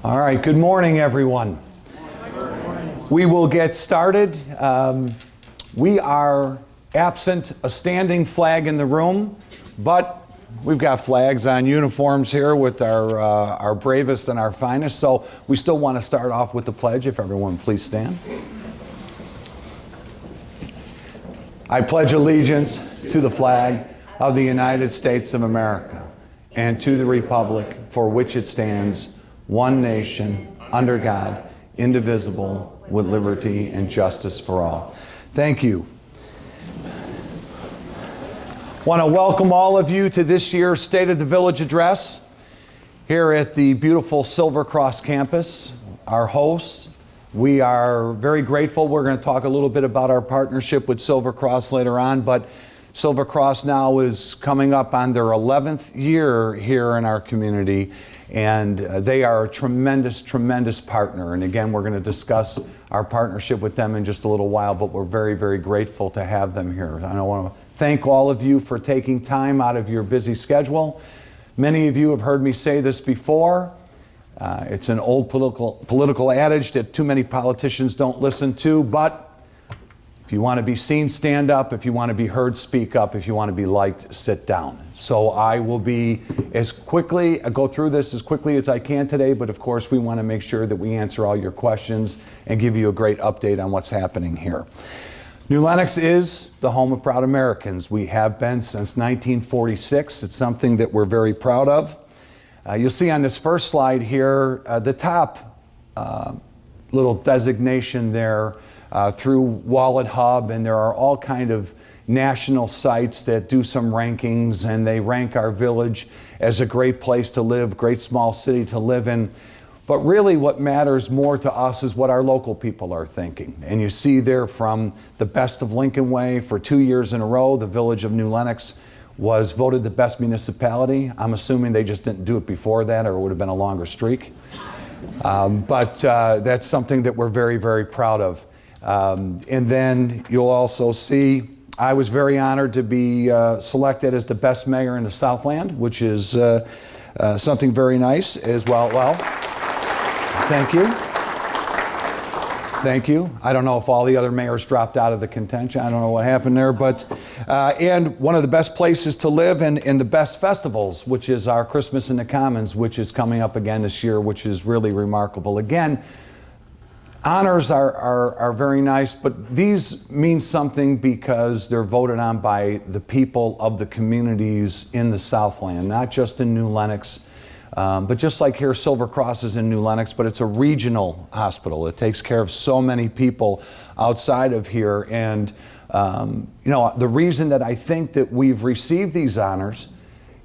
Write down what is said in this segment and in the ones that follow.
All right, good morning, everyone. We will get started. We are absent a standing flag in the room, but we've got flags on uniforms here with our bravest and our finest, so we still want to start off with the pledge. If everyone please stand. I pledge allegiance to the flag of the United States of America and to the republic for which it stands, one nation, under God, indivisible, with liberty and justice for all. Thank you. Want to welcome all of you to this year's State of the Village address here at the beautiful Silver Cross campus. Our hosts, we are very grateful. We're going to talk a little bit about our partnership with Silver Cross later on, but Silver Cross now is coming up on their 11th year here in our community, and they are a tremendous, tremendous partner. And again, we're going to discuss our partnership with them in just a little while, but we're very, very grateful to have them here. I want to thank all of you for taking time out of your busy schedule. Many of you have heard me say this before. It's an old political adage that too many politicians don't listen to, but if you want to be seen, stand up. If you want to be heard, speak up. If you want to be liked, sit down. So I will be go through this as quickly as I can today, but of course we want to make sure that we answer all your questions and give you a great update on what's happening here. New Lenox is the home of proud Americans. We have been since 1946. It's something that we're very proud of. You'll see on this first slide here, the top little designation there through Wallet Hub, and there are all kind of national sites that do some rankings, and they rank our village as a great place to live, great small city to live in. But really what matters more to us is what our local people are thinking. And you see there from the Best of Lincoln Way for 2 years in a row, the village of New Lenox was voted the best municipality. I'm assuming they just didn't do it before that, or it would have been a longer streak. But that's something that we're very, very proud of. And then you'll also see I was very honored to be selected as the best mayor in the Southland, which is something very nice as well. Well, thank you. Thank you. I don't know if all the other mayors dropped out of the contention. I don't know what happened there, but and one of the best places to live and the best festivals, which is our Christmas in the Commons, which is coming up again this year, which is really remarkable. Again, honors are very nice, but these mean something because they're voted on by the people of the communities in the Southland, not just in New Lenox, but just like here, Silver Cross is in New Lenox, but it's a regional hospital. It takes care of so many people outside of here. And the reason that I think that we've received these honors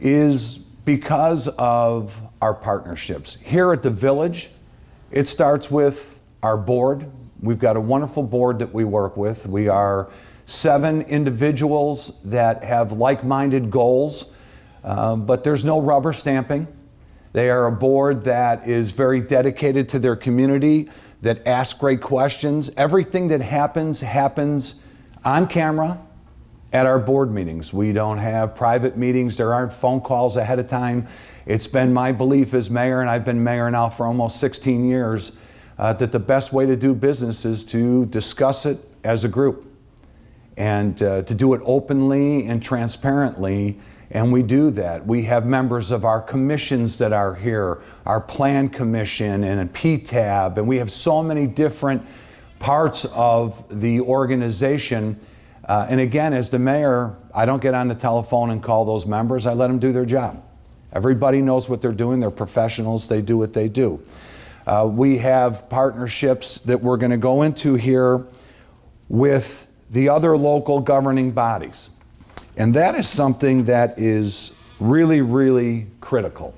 is because of our partnerships. Here at the village, it starts with our board. We've got a wonderful board that we work with. We are 7 individuals that have like-minded goals, but there's no rubber stamping. They are a board that is very dedicated to their community, that asks great questions. Everything that happens on camera at our board meetings. We don't have private meetings. There aren't phone calls ahead of time. It's been my belief as mayor, and I've been mayor now for almost 16 years, that the best way to do business is to discuss it as a group and to do it openly and transparently, and we do that. We have members of our commissions that are here, our Plan Commission and a PTAB, and we have so many different parts of the organization. And again, as the mayor, I don't get on the telephone and call those members. I let them do their job. Everybody knows what they're doing. They're professionals. They do what they do. We have partnerships that we're going to go into here with the other local governing bodies. And that is something that is really, really critical.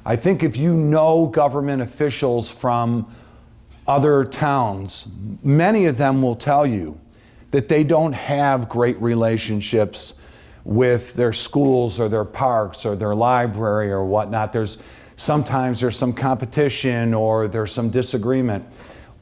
I think if you know government officials from other towns, many of them will tell you that they don't have great relationships with their schools or their parks or their library or whatnot. Sometimes there's some competition or there's some disagreement.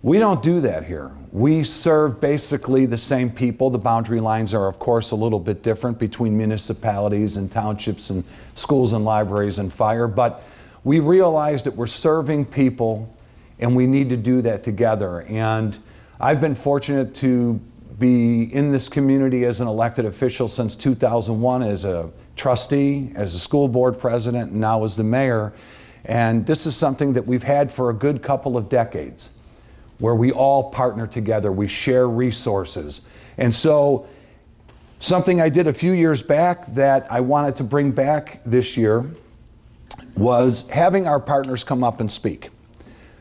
We don't do that here. We serve basically the same people. The boundary lines are, of course, a little bit different between municipalities and townships and schools and libraries and fire, but we realize that we're serving people and we need to do that together. And I've been fortunate to be in this community as an elected official since 2001 as a trustee, as a school board president, and now as the mayor. And this is something that we've had for a good couple of decades, where we all partner together, we share resources. And so something I did a few years back that I wanted to bring back this year was having our partners come up and speak.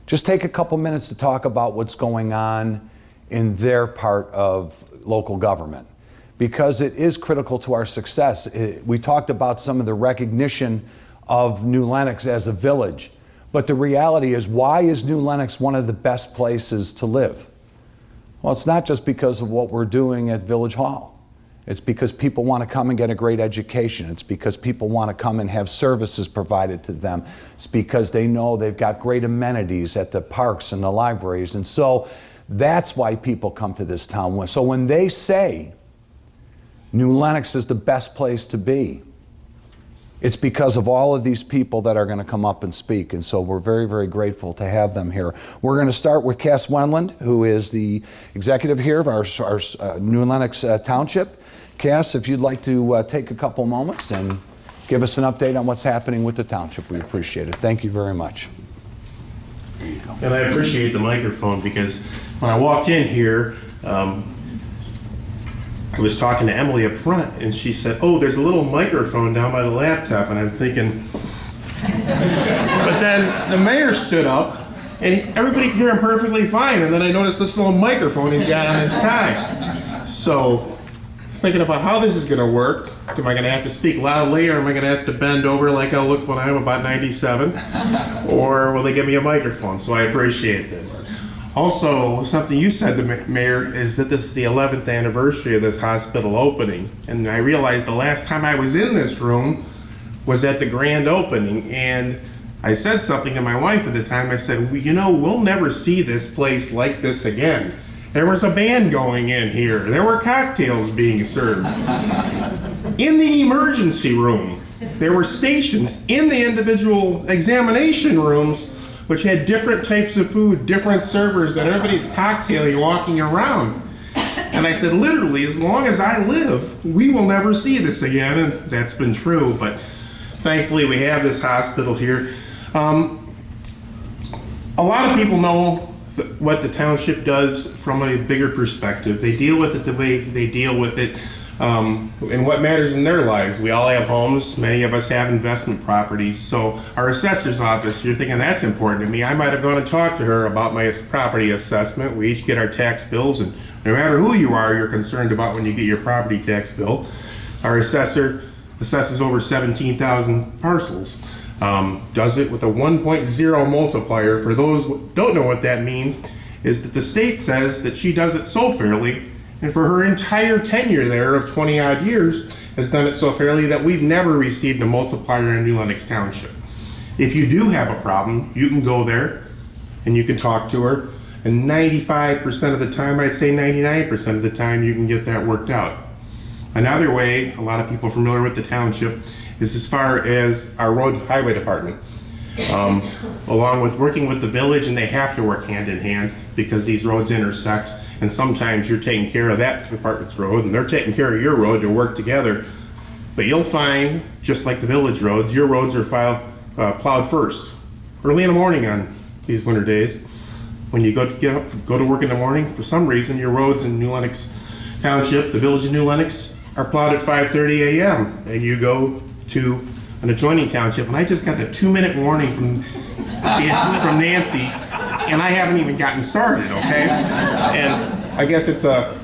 Just take a couple minutes to talk about what's going on in their part of local government, because it is critical to our success. We talked about some of the recognition of New Lenox as a village, but the reality is, why is New Lenox one of the best places to live? Well, it's not just because of what we're doing at Village Hall. It's because people want to come and get a great education. It's because people want to come and have services provided to them. It's because they know they've got great amenities at the parks and the libraries. And so that's why people come to this town. So when they say New Lenox is the best place to be, it's because of all of these people that are going to come up and speak. And so we're very, very grateful to have them here. We're going to start with Cass Wendland, who is the executive here of our New Lenox Township. Cass, if you'd like to take a couple moments and give us an update on what's happening with the township, we appreciate it. Thank you very much. And I appreciate the microphone, because when I walked in here, I was talking to Emily up front, and she said, "Oh, there's a little microphone down by the laptop," and I'm thinking, but then the mayor stood up, and everybody could hear him perfectly fine, and then I noticed this little microphone he's got on his tie. So, thinking about how this is going to work. Am I going to have to speak loudly, or am I going to have to bend over like I'll look when I'm about 97? Or will they give me a microphone? So I appreciate this. Also, something you said, Mayor, is that this is the 11th anniversary of this hospital opening. And I realized the last time I was in this room was at the grand opening. And I said something to my wife at the time. I said, well, you know, we'll never see this place like this again. There was a band going in here. There were cocktails being served. In the emergency room, there were stations in the individual examination rooms which had different types of food, different servers, and everybody's cocktailing walking around. And I said, literally, as long as I live, we will never see this again. And that's been true, but thankfully we have this hospital here. A lot of people know what the township does from a bigger perspective. They deal with it the way they deal with it, and what matters in their lives. We all have homes. Many of us have investment properties. So our assessor's office, you're thinking that's important to me. I might have gone and talked to her about my property assessment. We each get our tax bills, and no matter who you are, you're concerned about when you get your property tax bill. Our assessor assesses over 17,000 parcels. Does it with a 1.0 multiplier. For those who don't know what that means, is that the state says that she does it so fairly, and for her entire tenure there of 20 odd years, has done it so fairly that we've never received a multiplier in New Lenox Township. If you do have a problem, you can go there and you can talk to her, and 95% of the time, I'd say 99% of the time, you can get that worked out. Another way, a lot of people familiar with the township, is as far as our road highway department. Along with working with the village, and they have to work hand in hand because these roads intersect, and sometimes you're taking care of that department's road and they're taking care of your road to work together. But you'll find, just like the village roads, your roads are plowed first, early in the morning on these winter days. When you go to work in the morning, for some reason your roads in New Lenox Township, the village of New Lenox, are plowed at 5:30 a.m. and you go to an adjoining township, and I just got the 2-minute warning from Nancy, and I haven't even gotten started, okay? And I guess it's a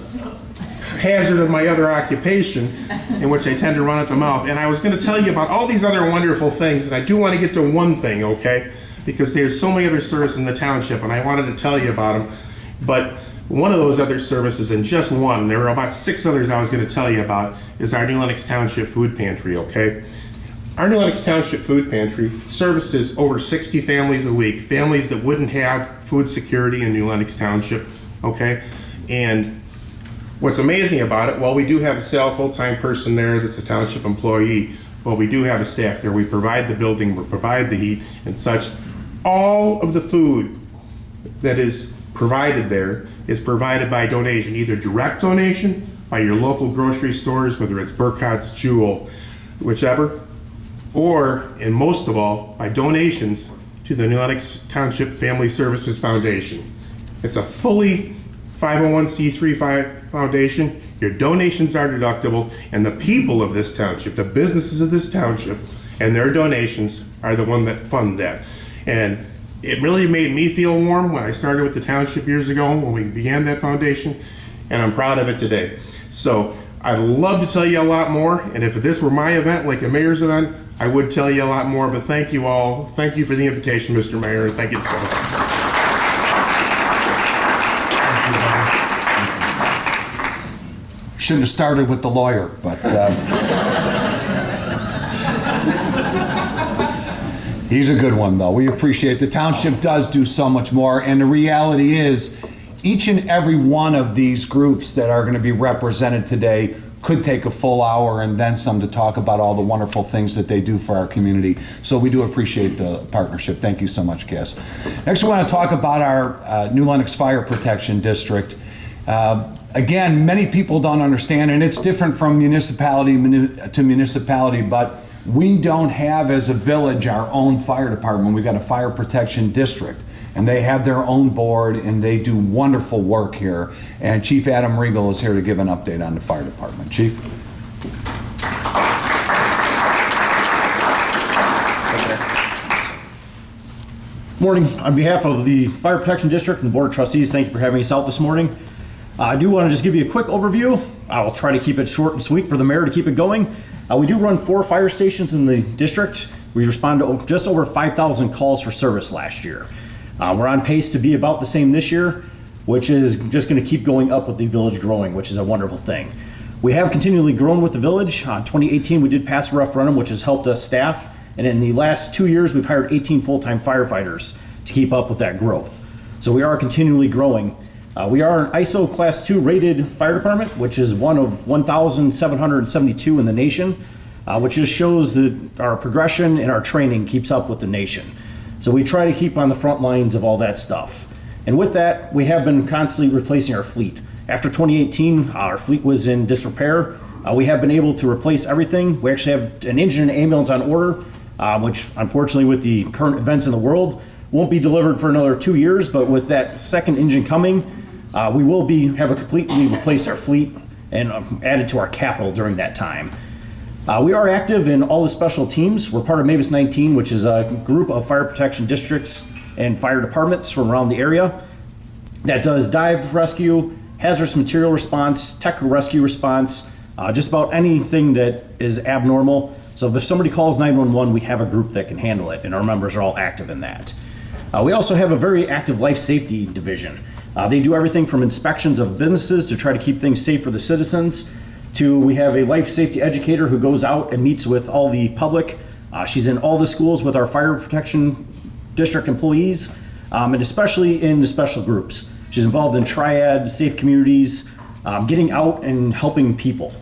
hazard of my other occupation, in which I tend to run at the mouth. And I was going to tell you about all these other wonderful things, and I do want to get to one thing, okay? Because there's so many other services in the township, and I wanted to tell you about them. But one of those other services, and just one, there are about 6 others I was going to tell you about, is our New Lenox Township Food Pantry, okay? Our New Lenox Township Food Pantry services over 60 families a week, families that wouldn't have food security in New Lenox Township, okay? And what's amazing about it, while we do have a full-time person there that's a township employee, well, we do have a staff there. We provide the building, we provide the heat and such. All of the food that is provided there is provided by donation, either direct donation by your local grocery stores, whether it's Burkhart's, Jewel, whichever, or, and most of all, by donations to the Lenox Township Family Services Foundation. It's a fully 501c3 foundation. Your donations are deductible, and the people of this township, the businesses of this township, and their donations are the one that fund that. And it really made me feel warm when I started with the township years ago when we began that foundation, and I'm proud of it today. So I'd love to tell you a lot more, and if this were my event, like a mayor's event, I would tell you a lot more, but thank you all. Thank you for the invitation, Mr. Mayor, and thank you so much. Shouldn't have started with the lawyer, but he's a good one, though. We appreciate it. The township does do so much more, and the reality is each and every one of these groups that are going to be represented today could take a full hour and then some to talk about all the wonderful things that they do for our community. So we do appreciate the partnership. Thank you so much, Cass. Next, we want to talk about our New Lenox Fire Protection District. Again, many people don't understand, and it's different from municipality to municipality, but we don't have, as a village, our own fire department. We've got a fire protection district, and they have their own board, and they do wonderful work here. And Chief Adam Regal is here to give an update on the fire department. Chief? Morning. On behalf of the Fire Protection District and the Board of Trustees, thank you for having us out this morning. I do want to just give you a quick overview. I will try to keep it short and sweet for the mayor to keep it going. We do run 4 fire stations in the district. We respond to just over 5,000 calls for service last year. We're on pace to be about the same this year, which is just going to keep going up with the village growing, which is a wonderful thing. We have continually grown with the village. 2018, we did pass a referendum, which has helped us staff. And in the last 2 years, we've hired 18 full-time firefighters to keep up with that growth. So we are continually growing. We are an ISO Class 2 rated fire department, which is one of 1,772 in the nation, which just shows that our progression and our training keeps up with the nation. So we try to keep on the front lines of all that stuff. And with that, we have been constantly replacing our fleet. After 2018, our fleet was in disrepair. We have been able to replace everything. We actually have an engine and ambulance on order, which unfortunately with the current events in the world, won't be delivered for another 2 years, but with that second engine coming, we will have a completely replaced our fleet and added to our capital during that time. We are active in all the special teams. We're part of MABUS 19, which is a group of fire protection districts and fire departments from around the area that does dive rescue, hazardous material response, tech rescue response, just about anything that is abnormal. So if somebody calls 911, we have a group that can handle it, and our members are all active in that. We also have a very active life safety division. They do everything from inspections of businesses to try to keep things safe for the citizens, to we have a life safety educator who goes out and meets with all the public. She's in all the schools with our fire protection district employees, and especially in the special groups. She's involved in triad, safe communities, getting out and helping people.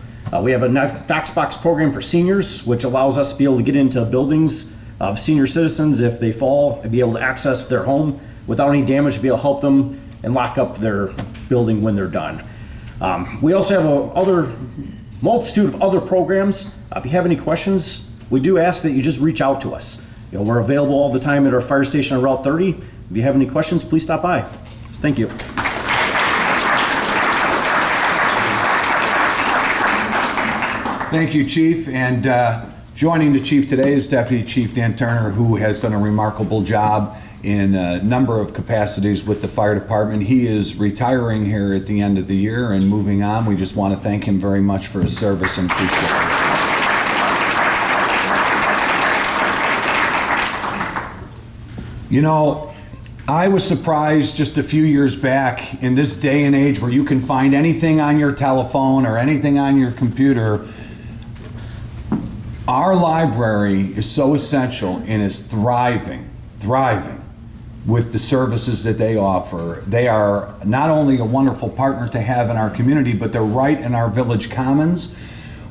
We have a Knox program for seniors, which allows us to be able to get into buildings of senior citizens if they fall and be able to access their home without any damage, to be able to help them and lock up their building when they're done. We also have a multitude of other programs. If you have any questions, we do ask that you just reach out to us. We're available all the time at our fire station on Route 30. If you have any questions, please stop by. Thank you. Thank you, Chief. And joining the Chief today is Deputy Chief Dan Turner, who has done a remarkable job in a number of capacities with the fire department. He is retiring here at the end of the year and moving on. We just want to thank him very much for his service and appreciate it. You know, I was surprised just a few years back in this day and age where you can find anything on your telephone or anything on your computer. Our library is so essential and is thriving with the services that they offer. They are not only a wonderful partner to have in our community, but they're right in our village commons.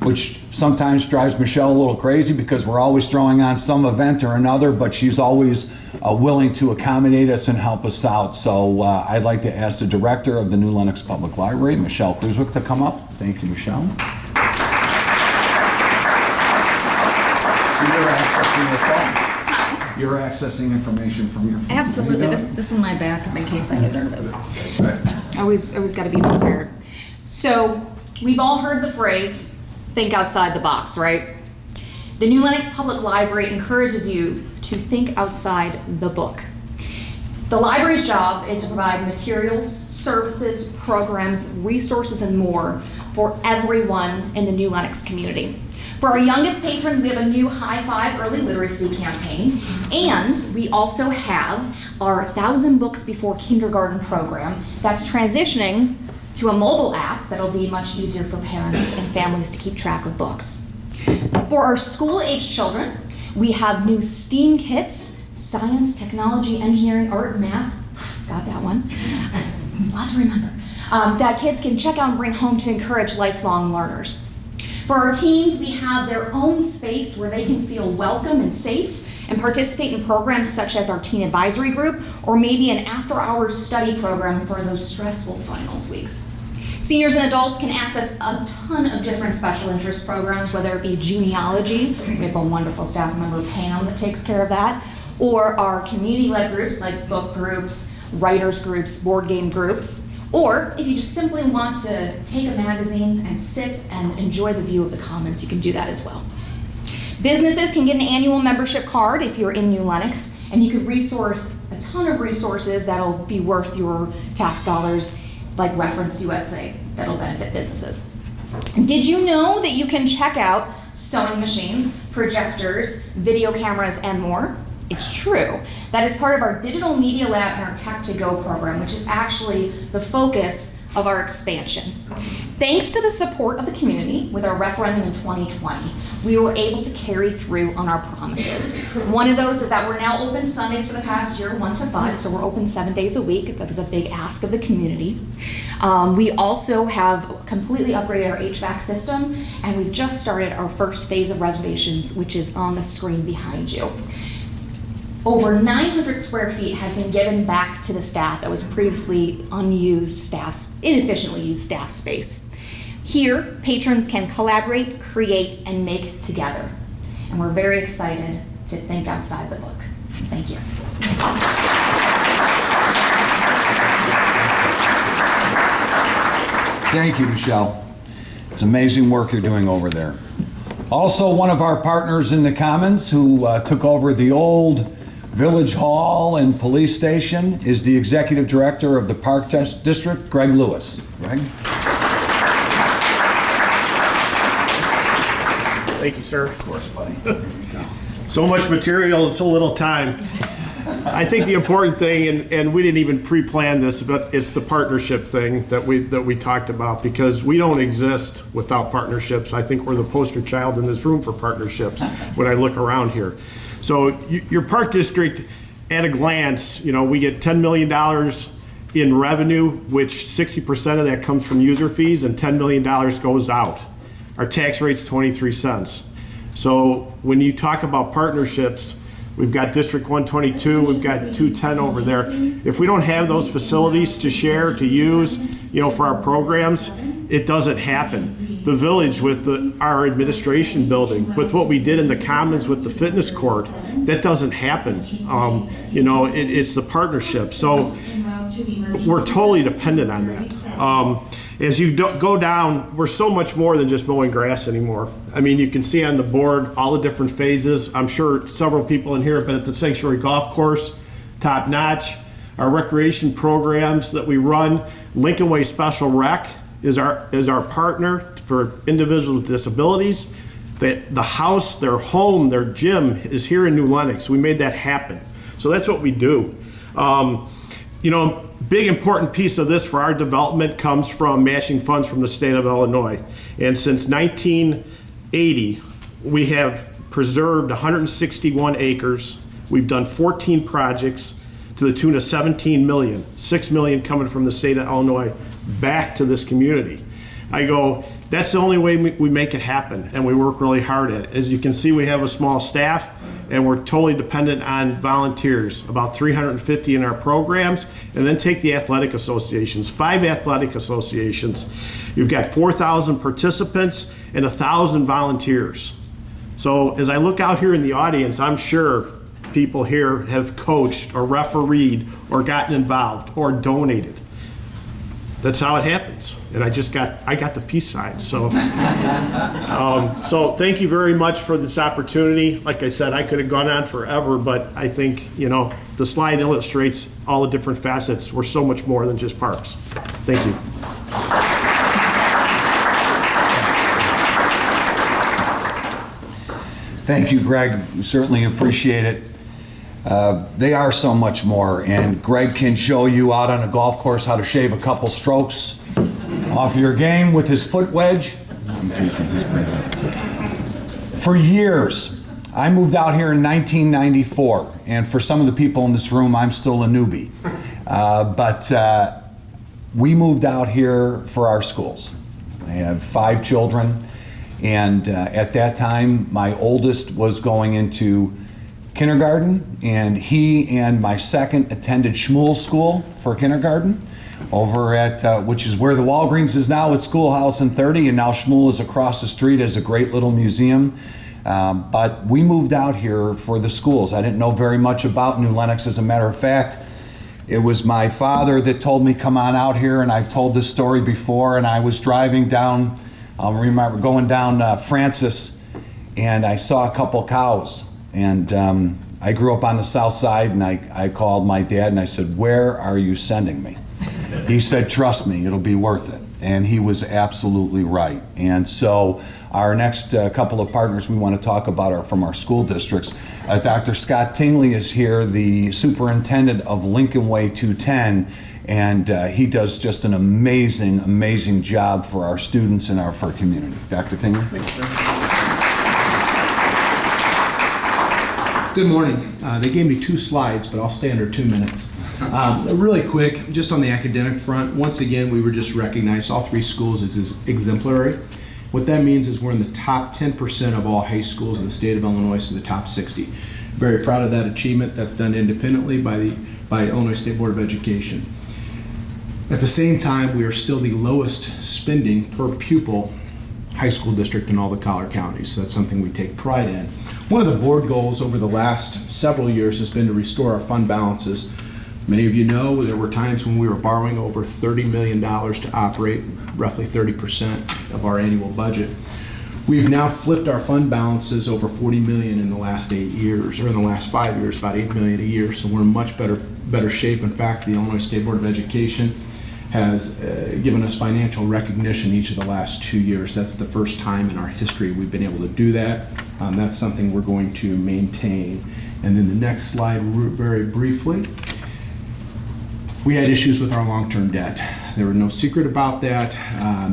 which sometimes drives Michelle a little crazy because we're always throwing on some event or another, but she's always willing to accommodate us and help us out. So I'd like to ask the director of the New Lenox Public Library, Michelle Kluswick, to come up. Thank you, Michelle. So you're accessing your phone. You're accessing information from your phone. Absolutely. This is my backup in case I get nervous. Always got to be prepared. So we've all heard the phrase, think outside the box, right? The New Lenox Public Library encourages you to think outside the book. The library's job is to provide materials, services, programs, resources, and more for everyone in the New Lenox community. For our youngest patrons, we have a new High Five Early Literacy campaign, and we also have our 1,000 Books Before Kindergarten program that's transitioning to a mobile app that'll be much easier for parents and families to keep track of books. For our school-age children, we have new STEAM kits, science, technology, engineering, art, math, got that one, a lot to remember, that kids can check out and bring home to encourage lifelong learners. For our teens, we have their own space where they can feel welcome and safe and participate in programs such as our teen advisory group or maybe an after-hours study program for those stressful finals weeks. Seniors and adults can access a ton of different special interest programs, whether it be genealogy, we have a wonderful staff member, Pam, that takes care of that, or our community-led groups like book groups, writers groups, board game groups, or if you just simply want to take a magazine and sit and enjoy the view of the commons, you can do that as well. Businesses can get an annual membership card if you're in New Lenox, and you can resource a ton of resources that'll be worth your tax dollars, like Reference USA, that'll benefit businesses. Did you know that you can check out sewing machines, projectors, video cameras, and more? It's true. That is part of our Digital Media Lab and our Tech to Go program, which is actually the focus of our expansion. Thanks to the support of the community with our referendum in 2020, we were able to carry through on our promises. One of those is that we're now open Sundays for the past year, 1 to 5, so we're open 7 days a week. That was a big ask of the community. We also have completely upgraded our HVAC system, and we've just started our first phase of reservations, which is on the screen behind you. Over 900 square feet has been given back to the staff that was previously inefficiently used staff space. Here, patrons can collaborate, create, and make together. And we're very excited to think outside the book. Thank you. Thank you, Michelle. It's amazing work you're doing over there. Also, one of our partners in the Commons who took over the old Village Hall and Police Station is the Executive Director of the Park District, Greg Lewis. Greg? Thank you, sir. Of course, buddy. So much material, so little time. I think the important thing, and we didn't even pre-plan this, but it's the partnership thing that we talked about, because we don't exist without partnerships. I think we're the poster child in this room for partnerships when I look around here. So your park district, at a glance, we get $10 million in revenue, which 60% of that comes from user fees, and $10 million goes out. Our tax rate's 23 cents. So when you talk about partnerships, we've got District 122, we've got 210 over there. If we don't have those facilities to share, to use, for our programs, it doesn't happen. The village with our administration building, with what we did in the Commons with the fitness court, that doesn't happen. It's the partnership. So we're totally dependent on that. As you go down, we're so much more than just mowing grass anymore. I mean, you can see on the board all the different phases. I'm sure several people in here have been at the Sanctuary Golf Course, top notch. Our recreation programs that we run, Lincoln Way Special Rec is our partner for individuals with disabilities. The house, their home, their gym is here in New Lenox. We made that happen. So that's what we do. Big important piece of this for our development comes from matching funds from the state of Illinois. And since 1980, we have preserved 161 acres. We've done 14 projects to the tune of 17 million, 6 million coming from the state of Illinois back to this community. I go, That's the only way we make it happen, and we work really hard at it. As you can see, we have a small staff, and we're totally dependent on volunteers, about 350 in our programs, and then take the athletic associations, 5 athletic associations. You've got 4,000 participants and 1,000 volunteers. So as I look out here in the audience, I'm sure people here have coached or refereed or gotten involved or donated. That's how it happens. And I got the peace sign. So, so thank you very much for this opportunity. Like I said, I could have gone on forever, but I think, the slide illustrates all the different facets. We're so much more than just parks. Thank you. Thank you, Greg. We certainly appreciate it. They are so much more, and Greg can show you out on a golf course how to shave a couple strokes off your game with his foot wedge. I'm teasing, he's pretty good. For years, I moved out here in 1994, and for some of the people in this room, I'm still a newbie. But we moved out here for our schools. I have 5 children, and at that time, my oldest was going into kindergarten, and he and my second attended Schmuel School for kindergarten over at, which is where the Walgreens is now at Schoolhouse and 30, and now Schmuel is across the street as a great little museum. But we moved out here for the schools. I didn't know very much about New Lenox. As a matter of fact, it was my father that told me, come on out here, and I've told this story before, and I was driving down, I remember going down Francis, and I saw a couple cows. And I grew up on the south side, and I called my dad and I said, where are you sending me? He said, trust me, it'll be worth it. And he was absolutely right. And so our next couple of partners we want to talk about are from our school districts. Dr. Scott Tingley is here, the superintendent of Lincoln Way 210, and he does just an amazing, amazing job for our students and for our community. Dr. Tingley? Good morning. They gave me 2 slides, but I'll stay under 2 minutes. Really quick, just on the academic front, once again, we were just recognized, all 3 schools, as exemplary. What that means is we're in the top 10% of all high schools in the state of Illinois, so the top 60. Very proud of that achievement. That's done independently by Illinois State Board of Education. At the same time, we are still the lowest spending per pupil high school district in all the collar counties, so that's something we take pride in. One of the board goals over the last several years has been to restore our fund balances. Many of you know there were times when we were borrowing over $30 million to operate, roughly 30% of our annual budget. We've now flipped our fund balances over $40 million in the last 8 years, or in the last 5 years, about $8 million a year, so we're in much better shape. In fact, the Illinois State Board of Education has given us financial recognition each of the last 2 years. That's the first time in our history we've been able to do that. That's something we're going to maintain. And then the next slide, very briefly, we had issues with our long-term debt. There was no secret about that.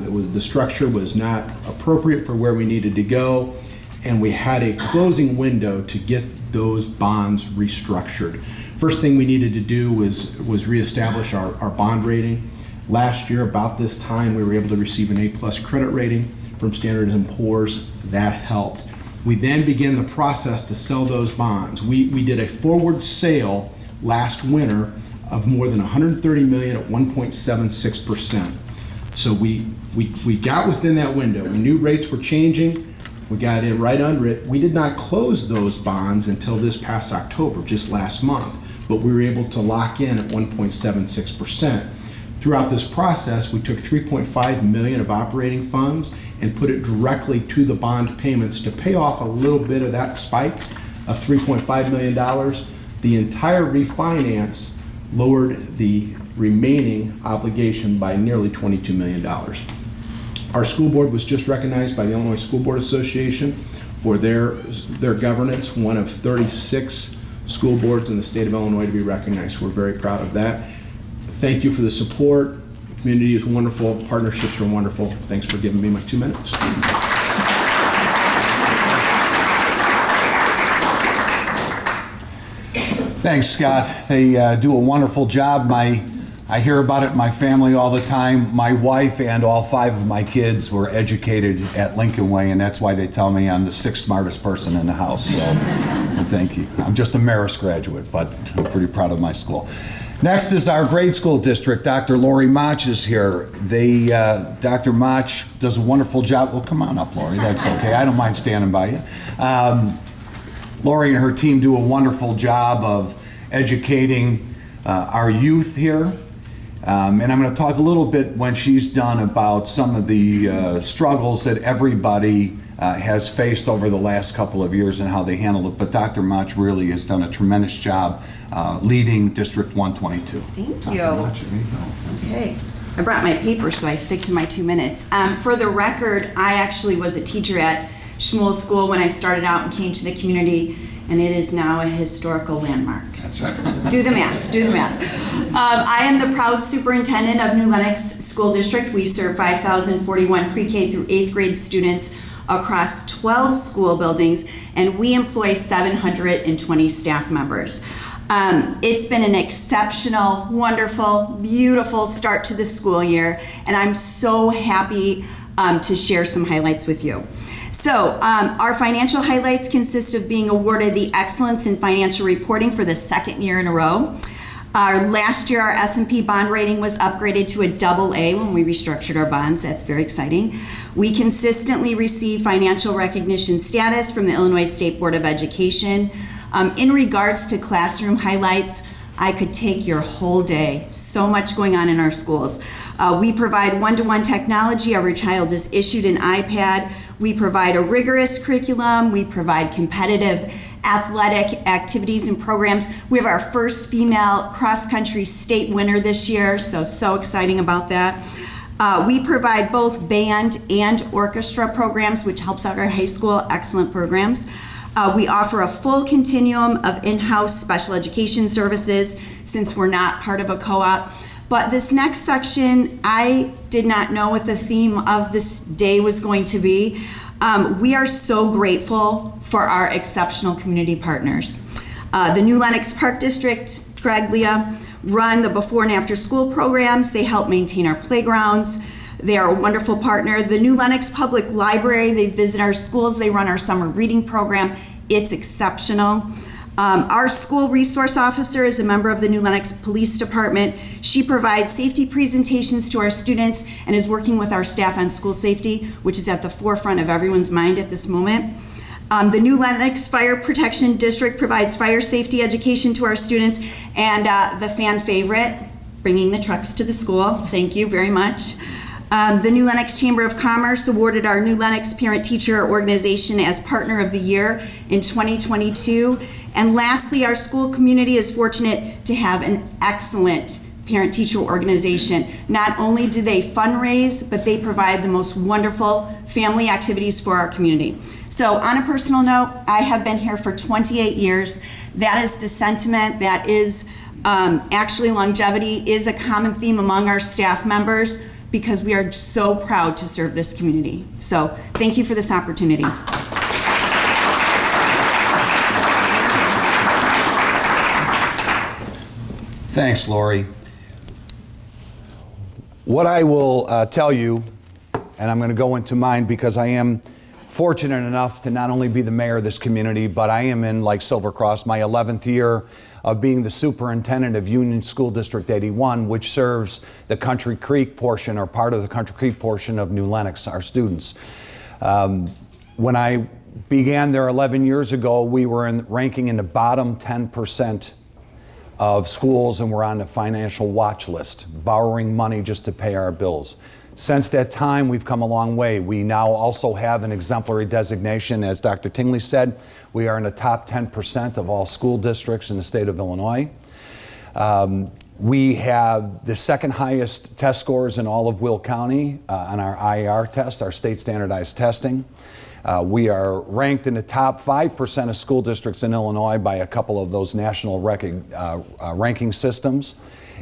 The structure was not appropriate for where we needed to go, and we had a closing window to get those bonds restructured. First thing we needed to do was reestablish our bond rating. Last year, about this time, we were able to receive an A+ credit rating from Standard & Poor's. That helped. We then began the process to sell those bonds. We did a forward sale last winter of more than $130 million at 1.76%. So we got within that window. We knew rates were changing. We got in right under it. We did not close those bonds until this past October, just last month, but we were able to lock in at 1.76%. Throughout this process, we took $3.5 million of operating funds and put it directly to the bond payments to pay off a little bit of that spike of $3.5 million. The entire refinance lowered the remaining obligation by nearly $22 million. Our school board was just recognized by the Illinois School Board Association for their governance, one of 36 school boards in the state of Illinois to be recognized. We're very proud of that. Thank you for the support. The community is wonderful. Partnerships are wonderful. Thanks for giving me my 2 minutes. Thanks, Scott. They do a wonderful job. My I hear about it in my family all the time. My wife and all 5 of my kids were educated at Lincoln Way, and that's why they tell me I'm the 6th smartest person in the house. So thank you. I'm just a Marist graduate, but I'm pretty proud of my school. Next is our grade school district. Dr. Lori Mach is here. Dr. Mach does a wonderful job. Well, come on up, Lori. That's okay. I don't mind standing by you. Lori and her team do a wonderful job of educating our youth here. And I'm going to talk a little bit when she's done about some of the struggles that everybody has faced over the last couple of years and how they handled it. But Dr. Mach really has done a tremendous job leading District 122. Thank you. Dr. Mach, here you go. Okay. I brought my paper, so I stick to my 2 minutes. For the record, I actually was a teacher at Schmuel School when I started out and came to the community, and it is now a historical landmark. That's right. Do the math, do the math. I am the proud superintendent of New Lenox School District. We serve 5,041 pre-K through 8th grade students across 12 school buildings, and we employ 720 staff members. It's been an exceptional, wonderful, beautiful start to the school year, and I'm so happy to share some highlights with you. So our financial highlights consist of being awarded the Excellence in Financial Reporting for the 2nd year in a row. Last year, our S&P bond rating was upgraded to a AA when we restructured our bonds. That's very exciting. We consistently receive financial recognition status from the Illinois State Board of Education. In regards to classroom highlights, I could take your whole day. So much going on in our schools. We provide one-to-one technology. Every child is issued an iPad. We provide a rigorous curriculum. We provide competitive athletic activities and programs. We have our first female cross-country state winner this year, so exciting about that. We provide both band and orchestra programs, which helps out our high school. Excellent programs. We offer a full continuum of in-house special education services since we're not part of a co-op. But this next section, I did not know what the theme of this day was going to be. We are so grateful for our exceptional community partners. The New Lenox Park District, Greg, Leah, run the before and after school programs. They help maintain our playgrounds. They are a wonderful partner. The New Lenox Public Library, they visit our schools. They run our summer reading program. It's exceptional. Our school resource officer is a member of the New Lenox Police Department. She provides safety presentations to our students and is working with our staff on school safety, which is at the forefront of everyone's mind at this moment. The New Lenox Fire Protection District provides fire safety education to our students, and the fan favorite, bringing the trucks to the school. Thank you very much. The New Lenox Chamber of Commerce awarded our New Lenox Parent Teacher Organization as Partner of the Year in 2022. And lastly, our school community is fortunate to have an excellent parent teacher organization. Not only do they fundraise, but they provide the most wonderful family activities for our community. So on a personal note, I have been here for 28 years. That is the sentiment. That is actually longevity is a common theme among our staff members because we are so proud to serve this community. So thank you for this opportunity. Thanks, Lori. What I will tell you, and I'm going to go into mine because I am fortunate enough to not only be the mayor of this community, but I am in, like Silver Cross, my 11th year of being the superintendent of Union School District 81, which serves the Country Creek portion, or part of the Country Creek portion of New Lenox, our students. When I began there 11 years ago, we were ranking in the bottom 10% of schools, and we're on the financial watch list, borrowing money just to pay our bills. Since that time, we've come a long way. We now also have an exemplary designation. As Dr. Tingley said, we are in the top 10% of all school districts in the state of Illinois. We have the second highest test scores in all of Will County on our IAR test, our state standardized testing. We are ranked in the top 5% of school districts in Illinois by a couple of those national ranking systems.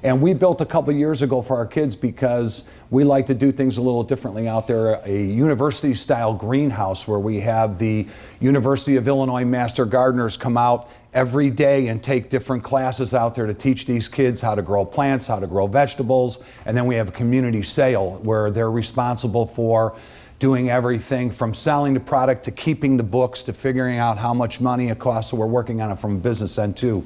And we built a couple years ago for our kids because we like to do things a little differently out there, a university-style greenhouse where we have the University of Illinois Master Gardeners come out every day and take different classes out there to teach these kids how to grow plants, how to grow vegetables, and then we have a community sale where they're responsible for doing everything from selling the product to keeping the books to figuring out how much money it costs, so we're working on it from a business end too.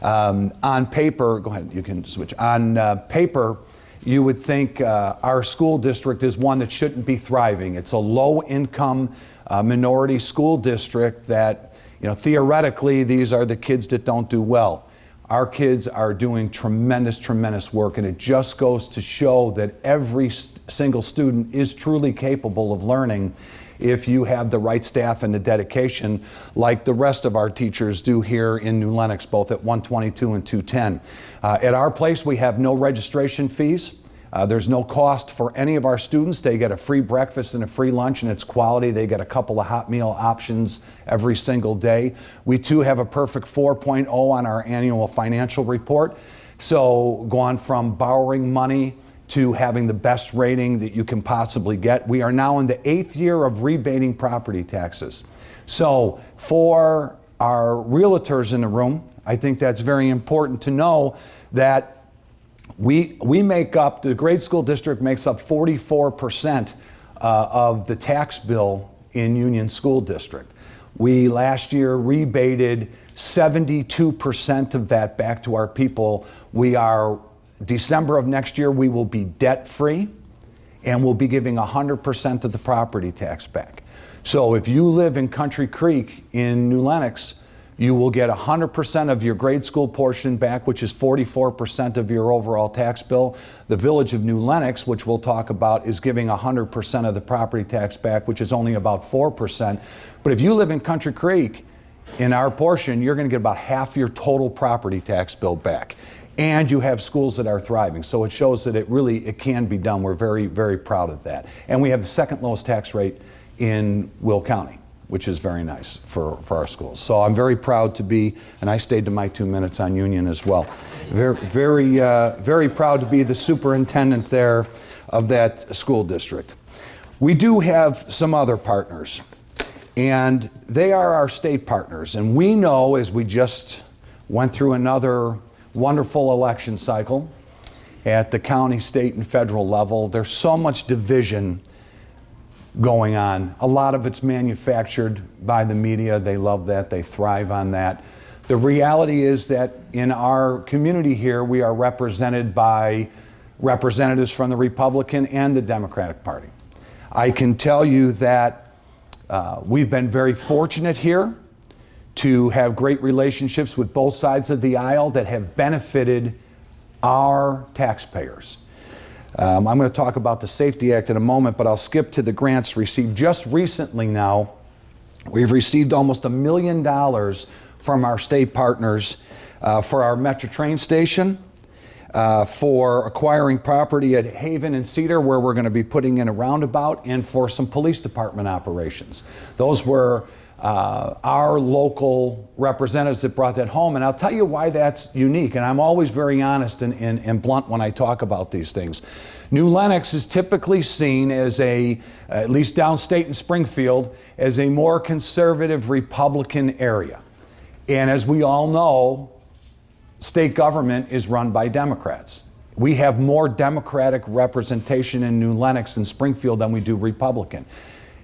On paper, go ahead, you can switch. On paper, you would think our school district is one that shouldn't be thriving. It's a low-income minority school district that, you know, theoretically, these are the kids that don't do well. Our kids are doing tremendous, tremendous work, and it just goes to show that every single student is truly capable of learning if you have the right staff and the dedication like the rest of our teachers do here in New Lenox, both at 122 and 210. At our place, we have no registration fees. There's no cost for any of our students. They get a free breakfast and a free lunch, and it's quality. They get a couple of hot meal options every single day. We too have a perfect 4.0 on our annual financial report. So gone from borrowing money to having the best rating that you can possibly get. We are now in the 8th year of rebating property taxes. So for our realtors in the room, I think that's very important to know that we make up, the grade school district makes up 44% of the tax bill in Union School District. We last year rebated 72% of that back to our people. We are, December of next year, we will be debt-free and we'll be giving 100% of the property tax back. So if you live in Country Creek in New Lenox, you will get 100% of your grade school portion back, which is 44% of your overall tax bill. The Village of New Lenox, which we'll talk about, is giving 100% of the property tax back, which is only about 4%. But if you live in Country Creek, in our portion, you're going to get about half your total property tax bill back. And you have schools that are thriving. So it shows that it can be done. We're very, very proud of that. And we have the second lowest tax rate in Will County, which is very nice for our schools. So I'm very proud to be, and I stayed to my 2 minutes on Union as well. Very proud to be the superintendent there of that school district. We do have some other partners, and they are our state partners. And we know, as we just went through another wonderful election cycle at the county, state, and federal level, there's so much division going on. A lot of it's manufactured by the media. They love that. They thrive on that. The reality is that in our community here, we are represented by representatives from the Republican and the Democratic Party. I can tell you that we've been very fortunate here to have great relationships with both sides of the aisle that have benefited our taxpayers. I'm going to talk about the Safety Act in a moment, but I'll skip to the grants received. Just recently now, we've received almost $1 million from our state partners for our Metro train station, for acquiring property at Haven and Cedar, where we're going to be putting in a roundabout, and for some police department operations. Those were our local representatives that brought that home, and I'll tell you why that's unique, and I'm always very honest and blunt when I talk about these things. New Lenox is typically seen as at least downstate in Springfield, as a more conservative Republican area. And as we all know, state government is run by Democrats. We have more Democratic representation in New Lenox and Springfield than we do Republican.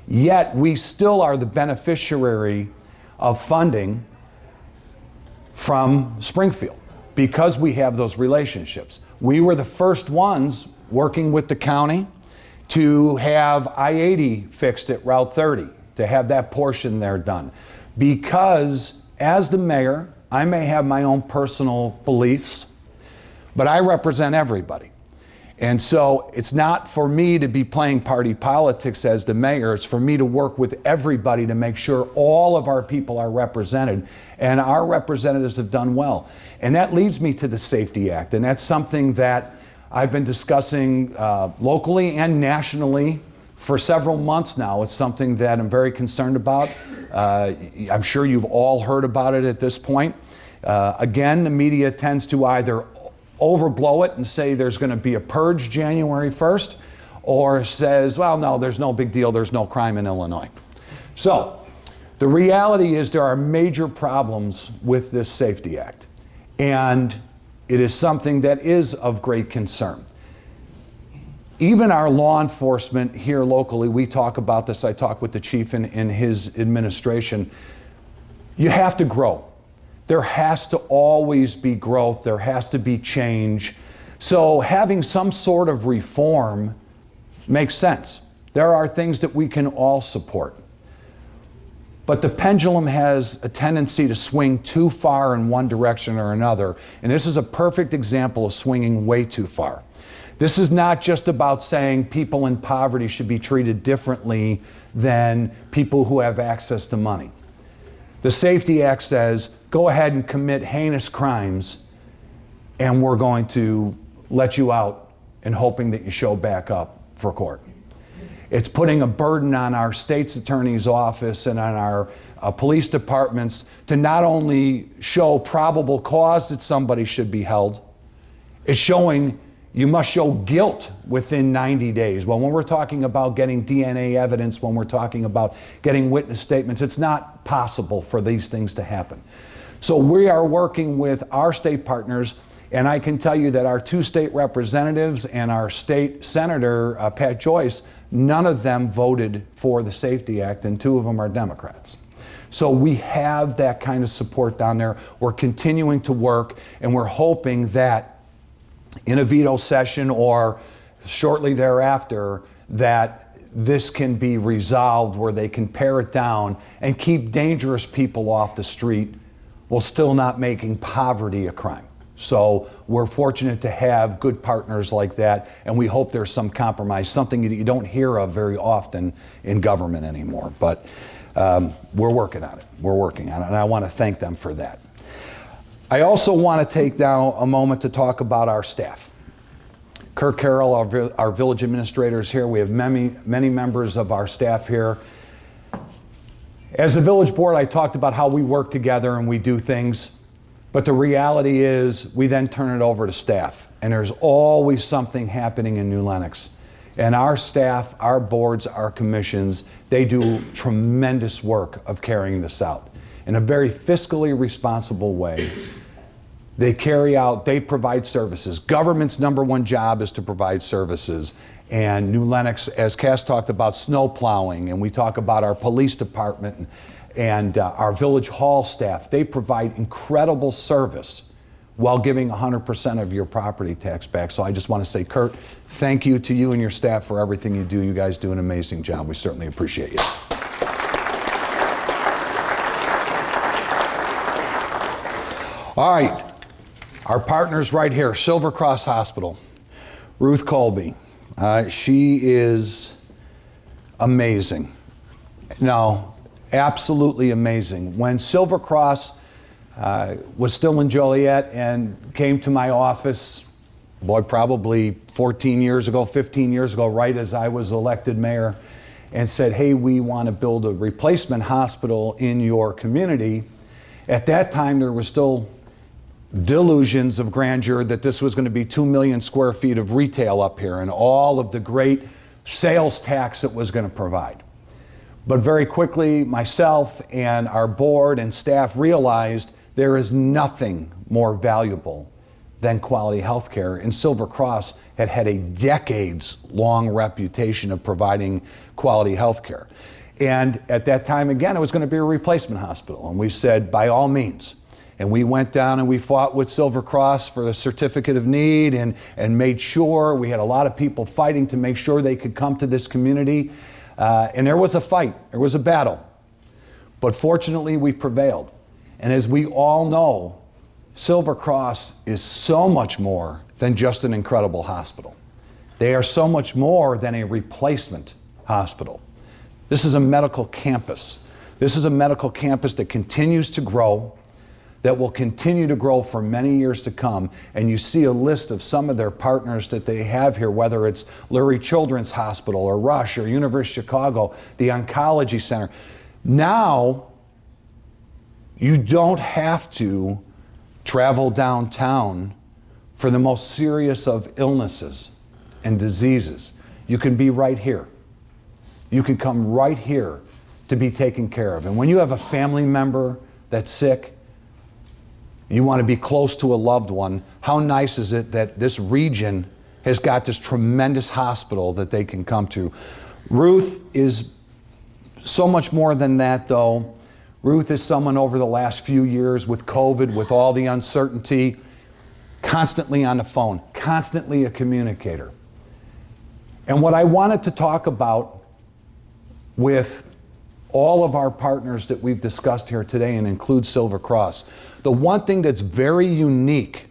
Yet we still are the beneficiary of funding from Springfield because we have those relationships. We were the first ones working with the county to have I-80 fixed at Route 30, to have that portion there done. Because as the mayor, I may have my own personal beliefs, but I represent everybody. And so it's not for me to be playing party politics as the mayor. It's for me to work with everybody to make sure all of our people are represented. And our representatives have done well. And that leads me to the Safety Act. And that's something that I've been discussing locally and nationally for several months now. It's something that I'm very concerned about. I'm sure you've all heard about it at this point. Again, the media tends to either overblow it and say there's going to be a purge January 1st, or says, well, no, there's no big deal, there's no crime in Illinois. So the reality is there are major problems with this Safety Act, and it is something that is of great concern. Even our law enforcement here locally, we talk about this, I talk with the chief in his administration, you have to grow. There has to always be growth, there has to be change. So having some sort of reform makes sense. There are things that we can all support. But the pendulum has a tendency to swing too far in one direction or another, and this is a perfect example of swinging way too far. This is not just about saying people in poverty should be treated differently than people who have access to money. The Safety Act says, go ahead and commit heinous crimes, and we're going to let you out and hoping that you show back up for court. It's putting a burden on our state's attorney's office and on our police departments to not only show probable cause that somebody should be held, it's showing you must show guilt within 90 days. Well, when we're talking about getting DNA evidence, when we're talking about getting witness statements, it's not possible for these things to happen. So we are working with our state partners, and I can tell you that our 2 state representatives and our state senator, Pat Joyce, none of them voted for the Safety Act, and 2 of them are Democrats. So we have that kind of support down there. We're continuing to work, and we're hoping that in a veto session or shortly thereafter, that this can be resolved where they can pare it down and keep dangerous people off the street while still not making poverty a crime. So we're fortunate to have good partners like that, and we hope there's some compromise, something that you don't hear of very often in government anymore. But we're working on it. We're working on it, and I want to thank them for that. I also want to take now a moment to talk about our staff. Kirk Carroll, our village administrator, is here. We have many members of our staff here. As a village board, I talked about how we work together and we do things, but the reality is we then turn it over to staff, and there's always something happening in New Lenox. And our staff, our boards, our commissions, they do tremendous work of carrying this out in a very fiscally responsible way. They provide services. Government's #1 job is to provide services. And New Lenox, as Cass talked about snow plowing, and we talk about our police department and our village hall staff, they provide incredible service while giving 100% of your property tax back. So I just want to say, Kurt, thank you to you and your staff for everything you do. You guys do an amazing job. We certainly appreciate you. All right. Our partners right here, Silver Cross Hospital, Ruth Colby. She is amazing. No, absolutely amazing. When Silver Cross was still in Joliet and came to my office, probably 14 years ago, 15 years ago, right as I was elected mayor, and said, hey, we want to build a replacement hospital in your community. At that time, there was still delusions of grandeur that this was going to be 2 million square feet of retail up here and all of the great sales tax it was going to provide. But very quickly, myself and our board and staff realized there is nothing more valuable than quality health care. And Silver Cross had had a decades-long reputation of providing quality health care. And at that time, again, it was going to be a replacement hospital. And we said, by all means. And we went down and we fought with Silver Cross for a certificate of need and made sure. We had a lot of people fighting to make sure they could come to this community. And there was a fight, there was a battle. But fortunately, we prevailed. And as we all know, Silver Cross is so much more than just an incredible hospital. They are so much more than a replacement hospital. This is a medical campus. This is a medical campus that continues to grow, that will continue to grow for many years to come. And you see a list of some of their partners that they have here, whether it's Lurie Children's Hospital or Rush or University of Chicago, the Oncology Center. Now, you don't have to travel downtown for the most serious of illnesses and diseases, you can be right here. You can come right here to be taken care of. And when you have a family member that's sick, you want to be close to a loved one, how nice is it that this region has got this tremendous hospital that they can come to? Ruth is so much more than that, though. Ruth is someone over the last few years with COVID, with all the uncertainty, constantly on the phone, constantly a communicator. And what I wanted to talk about with all of our partners that we've discussed here today, and include Silver Cross, the one thing that's very unique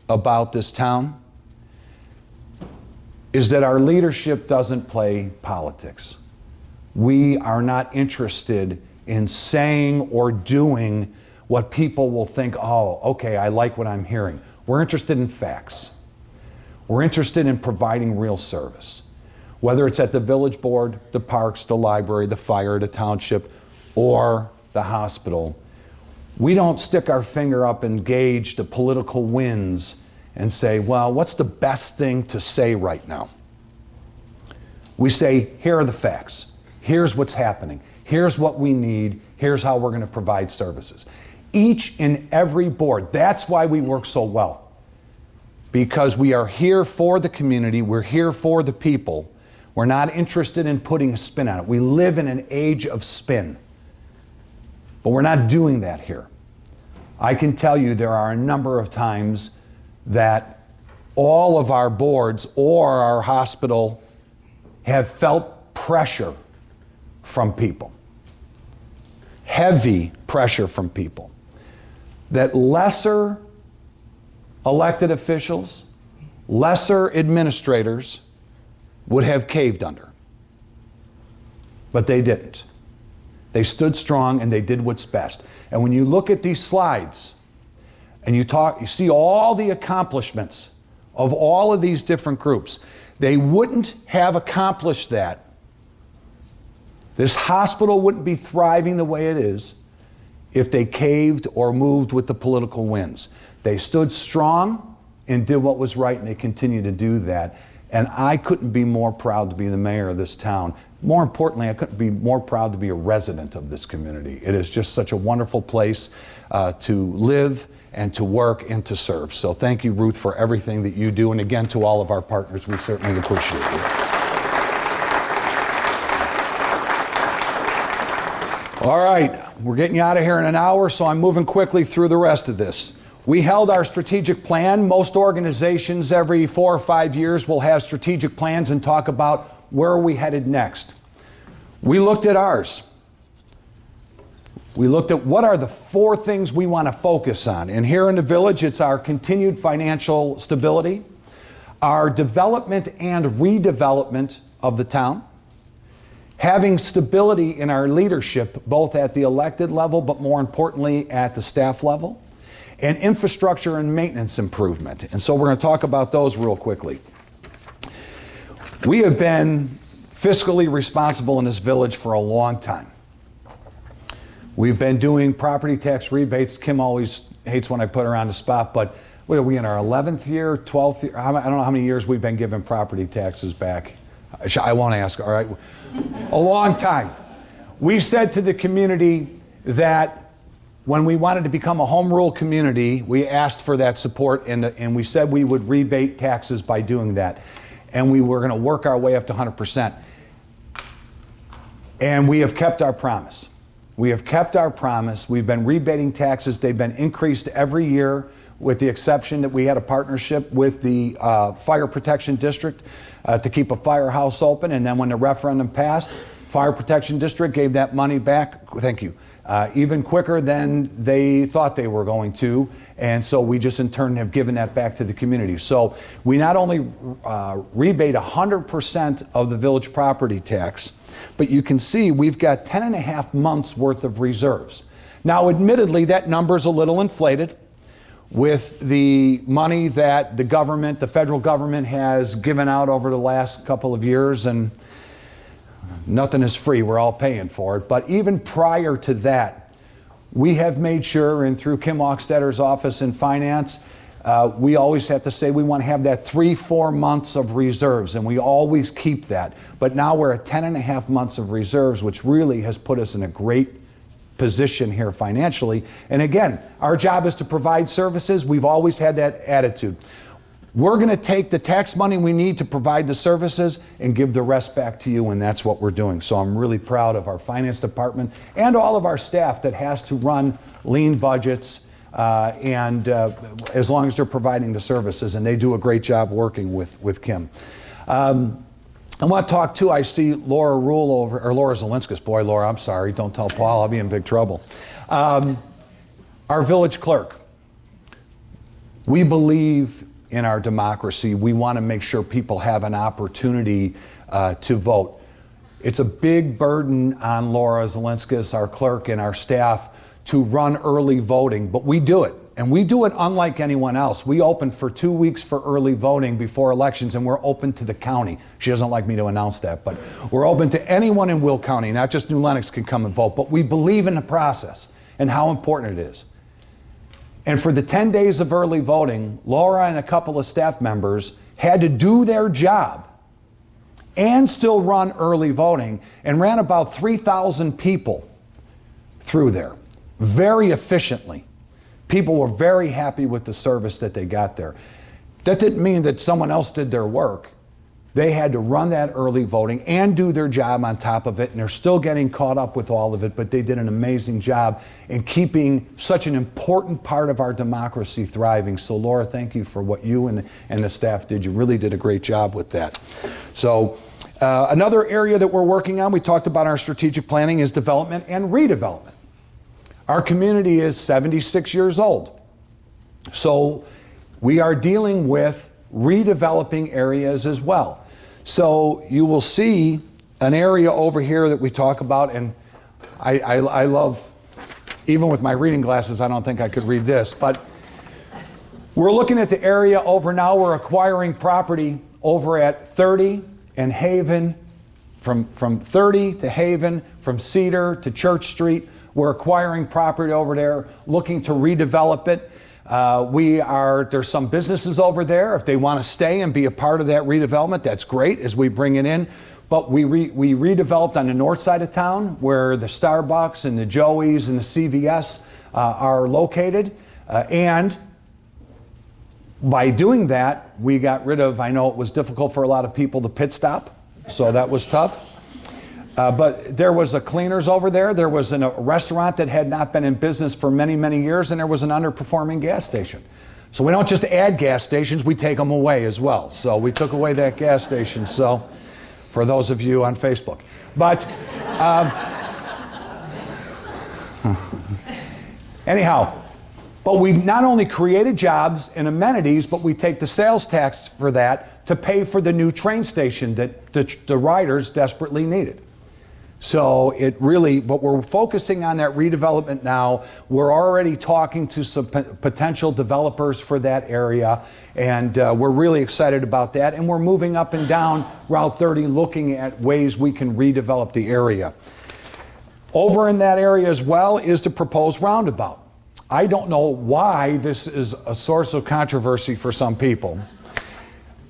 about this town is that our leadership doesn't play politics. We are not interested in saying or doing what people will think, oh, okay, I like what I'm hearing. We're interested in facts. We're interested in providing real service. Whether it's at the village board, the parks, the library, the fire, the township, or the hospital, we don't stick our finger up and gauge the political winds and say, well, what's the best thing to say right now? We say, here are the facts. Here's what's happening. Here's what we need. Here's how we're going to provide services. Each and every board, that's why we work so well. Because we are here for the community, we're here for the people. We're not interested in putting a spin on it. We live in an age of spin. But we're not doing that here. I can tell you there are a number of times that all of our boards or our hospital have felt pressure from people. Heavy pressure from people. That lesser elected officials, lesser administrators would have caved under. But they didn't. They stood strong and they did what's best. And when you look at these slides and you see all the accomplishments of all of these different groups, they wouldn't have accomplished that. This hospital wouldn't be thriving the way it is if they caved or moved with the political winds. They stood strong and did what was right, and they continue to do that. And I couldn't be more proud to be the mayor of this town. More importantly, I couldn't be more proud to be a resident of this community. It is just such a wonderful place to live and to work and to serve. So thank you, Ruth, for everything that you do. And again, to all of our partners, we certainly appreciate you. All right, we're getting you out of here in an hour, so I'm moving quickly through the rest of this. We held our strategic plan. Most organizations every 4 or 5 years will have strategic plans and talk about where are we headed next. We looked at ours. We looked at what are the 4 things we want to focus on. And here in the village, it's our continued financial stability, our development and redevelopment of the town, having stability in our leadership, both at the elected level, but more importantly at the staff level, and infrastructure and maintenance improvement. And so we're going to talk about those real quickly. We have been fiscally responsible in this village for a long time. We've been doing property tax rebates. Kim always hates when I put her on the spot, but what are we in our 11th year, 12th year? I don't know how many years we've been giving property taxes back. I won't ask, all right? A long time. We said to the community that when we wanted to become a home rule community, we asked for that support, and we said we would rebate taxes by doing that. And we were going to work our way up to 100%. And we have kept our promise. We have kept our promise. We've been rebating taxes. They've been increased every year, with the exception that we had a partnership with the Fire Protection District to keep a firehouse open. And then when the referendum passed, Fire Protection District gave that money back. Thank you. Even quicker than they thought they were going to. And so we just in turn have given that back to the community. So we not only rebate 100% of the village property tax, but you can see we've got 10 and a half months worth of reserves. Now, admittedly, that number's a little inflated with the money that the government, the federal government, has given out over the last couple of years, and nothing is free, we're all paying for it. But even prior to that, we have made sure, and through Kim Oxtetter's office in finance, we always have to say we want to have that 3-4 months of reserves, and we always keep that. But now we're at 10.5 months of reserves, which really has put us in a great position here financially. And again, our job is to provide services. We've always had that attitude. We're going to take the tax money we need to provide the services and give the rest back to you, and that's what we're doing. So I'm really proud of our finance department and all of our staff that has to run lean budgets as long as they're providing the services, and they do a great job working with Kim. I want to talk too, I see Laura Rule over, or Laura Zelinskas. Boy, Laura, I'm sorry, don't tell Paul, I'll be in big trouble. Our village clerk. We believe in our democracy. We want to make sure people have an opportunity to vote. It's a big burden on Laura Zelinskas, our clerk, and our staff to run early voting, but we do it. And we do it unlike anyone else. We open for 2 weeks for early voting before elections, and we're open to the county. She doesn't like me to announce that, but we're open to anyone in Will County, not just New Lenox can come and vote, but we believe in the process and how important it is. And for the 10 days of early voting, Laura and a couple of staff members had to do their job and still run early voting, and ran about 3,000 people through there very efficiently. People were very happy with the service that they got there. That didn't mean that someone else did their work. They had to run that early voting and do their job on top of it, and they're still getting caught up with all of it, but they did an amazing job in keeping such an important part of our democracy thriving. So Laura, thank you for what you and the staff did. You really did a great job with that. So another area that we're working on, we talked about our strategic planning, is development and redevelopment. Our community is 76 years old. So we are dealing with redeveloping areas as well. So you will see an area over here that we talk about, and I love, even with my reading glasses, I don't think I could read this, but we're looking at the area over now. We're acquiring property over at 30 and Haven, from 30 to Haven, from Cedar to Church Street. We're acquiring property over there, looking to redevelop it. There's some businesses over there. If they want to stay and be a part of that redevelopment, that's great as we bring it in. But we redeveloped on the north side of town, where the Starbucks and the Joey's and the CVS are located. And by doing that, we got rid of, I know it was difficult for a lot of people to pit stop, so that was tough. But there was a cleaners over there. There was a restaurant that had not been in business for many, many years, and there was an underperforming gas station. So we don't just add gas stations, we take them away as well. So we took away that gas station, so for those of you on Facebook. But anyhow, but we not only created jobs and amenities, but we take the sales tax for that to pay for the new train station that the riders desperately needed. So it really, but we're focusing on that redevelopment now. We're already talking to some potential developers for that area, and we're really excited about that. And we're moving up and down Route 30 looking at ways we can redevelop the area. Over in that area as well is the proposed roundabout. I don't know why this is a source of controversy for some people.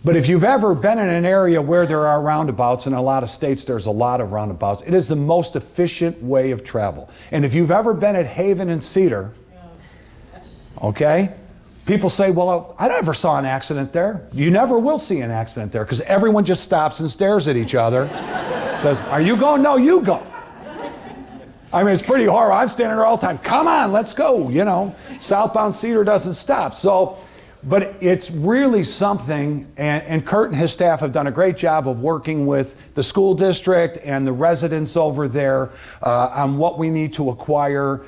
But if you've ever been in an area where there are roundabouts, in a lot of states there's a lot of roundabouts, it is the most efficient way of travel. And if you've ever been at Haven and Cedar, okay, people say, well, I never saw an accident there. You never will see an accident there, because everyone just stops and stares at each other, says, are you going? No, you go. I mean, it's pretty horrible. I'm standing there all the time. Come on, let's go. You know, southbound Cedar doesn't stop. So, but it's really something, and Kurt and his staff have done a great job of working with the school district and the residents over there on what we need to acquire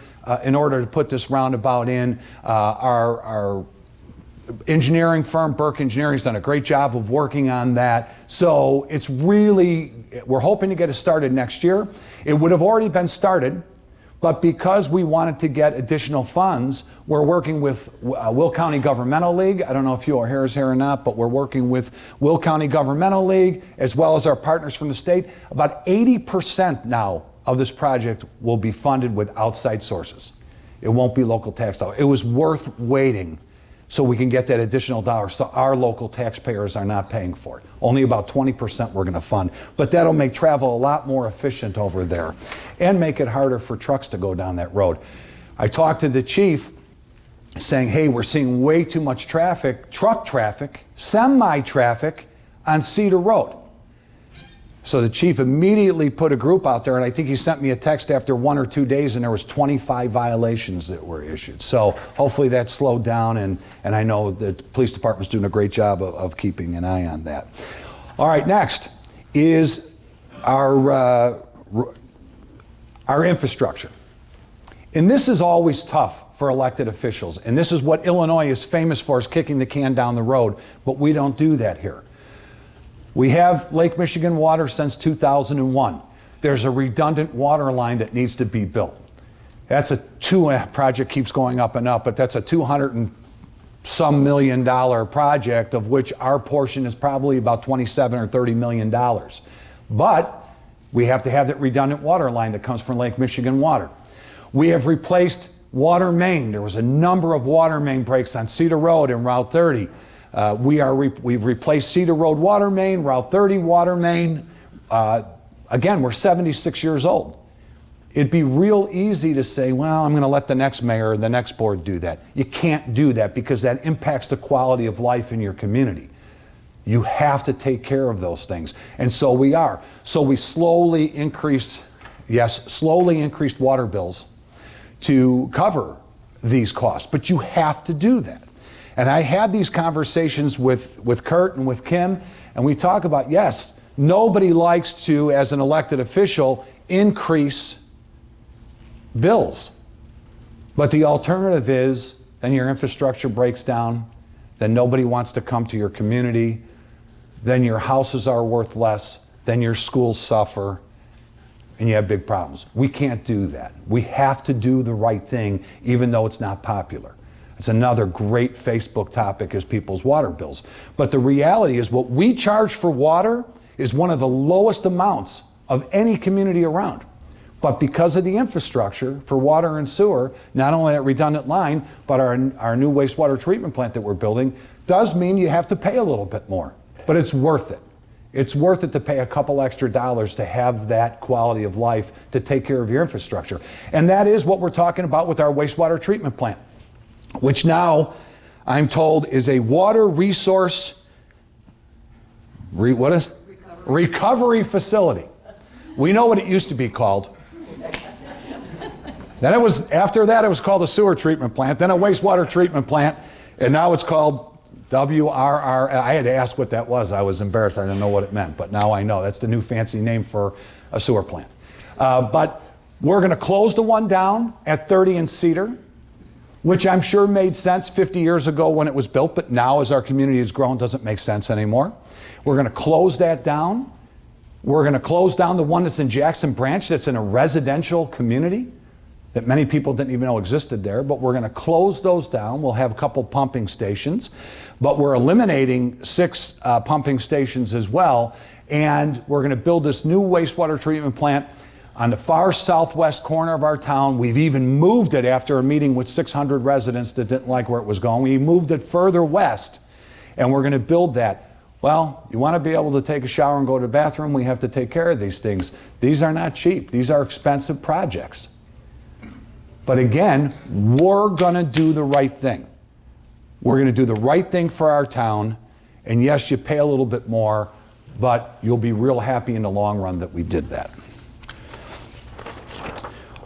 in order to put this roundabout in. Our engineering firm, Burke Engineering, has done a great job of working on that. So it's really, we're hoping to get it started next year. It would have already been started, but because we wanted to get additional funds, we're working with Will County Governmental League. I don't know if you are here or not, but we're working with Will County Governmental League, as well as our partners from the state. About 80% now of this project will be funded with outside sources. It won't be local tax dollars. It was worth waiting so we can get that additional dollar so our local taxpayers are not paying for it. Only about 20% we're going to fund, but that'll make travel a lot more efficient over there and make it harder for trucks to go down that road. I talked to the chief saying, hey, we're seeing way too much traffic, truck traffic, semi-traffic on Cedar Road. So the chief immediately put a group out there, and I think he sent me a text after 1 or 2 days, and there was 25 violations that were issued. So hopefully that slowed down, and I know the police department's doing a great job of keeping an eye on that. All right, next is our infrastructure. And this is always tough for elected officials, and this is what Illinois is famous for, is kicking the can down the road, but we don't do that here. We have Lake Michigan water since 2001. There's a redundant water line that needs to be built. That's project keeps going up and up, but that's a $200 and some million project, of which our portion is probably about $27 or $30 million. But we have to have that redundant water line that comes from Lake Michigan water. We have replaced water main. There was a number of water main breaks on Cedar Road and Route 30. We've replaced Cedar Road water main, Route 30 water main. Again, we're 76 years old. It'd be real easy to say, well, I'm going to let the next mayor or the next board do that. You can't do that because that impacts the quality of life in your community. You have to take care of those things. And so we are. So we slowly increased water bills to cover these costs. But you have to do that. And I had these conversations with Kurt and with Kim, and we talk about, yes, nobody likes to, as an elected official, increase bills. But the alternative is, then your infrastructure breaks down, then nobody wants to come to your community, then your houses are worth less, then your schools suffer, and you have big problems. We can't do that. We have to do the right thing, even though it's not popular. It's another great Facebook topic, is people's water bills. But the reality is, what we charge for water is one of the lowest amounts of any community around. But because of the infrastructure for water and sewer, not only that redundant line, but our new wastewater treatment plant that we're building, does mean you have to pay a little bit more. But it's worth it. It's worth it to pay a couple extra dollars to have that quality of life, to take care of your infrastructure. And that is what we're talking about with our wastewater treatment plant, which now I'm told is a water resource recovery facility. We know what it used to be called. Then after that it was called a sewer treatment plant, then a wastewater treatment plant, and now it's called WRRF. I had to ask what that was. I was embarrassed. I didn't know what it meant, but now I know. That's the new fancy name for a sewer plant. But we're going to close the one down at 30 and Cedar, which I'm sure made sense 50 years ago when it was built, but now as our community has grown, doesn't make sense anymore. We're going to close that down. We're going to close down the one that's in Jackson Branch, that's in a residential community that many people didn't even know existed there, but we're going to close those down. We'll have a couple pumping stations, but we're eliminating 6 pumping stations as well, and we're going to build this new wastewater treatment plant on the far southwest corner of our town. We've even moved it after a meeting with 600 residents that didn't like where it was going. We moved it further west, and we're going to build that. Well, you want to be able to take a shower and go to the bathroom, we have to take care of these things. These are not cheap. These are expensive projects. But again, we're going to do the right thing. We're going to do the right thing for our town, and yes, you pay a little bit more, but you'll be real happy in the long run that we did that.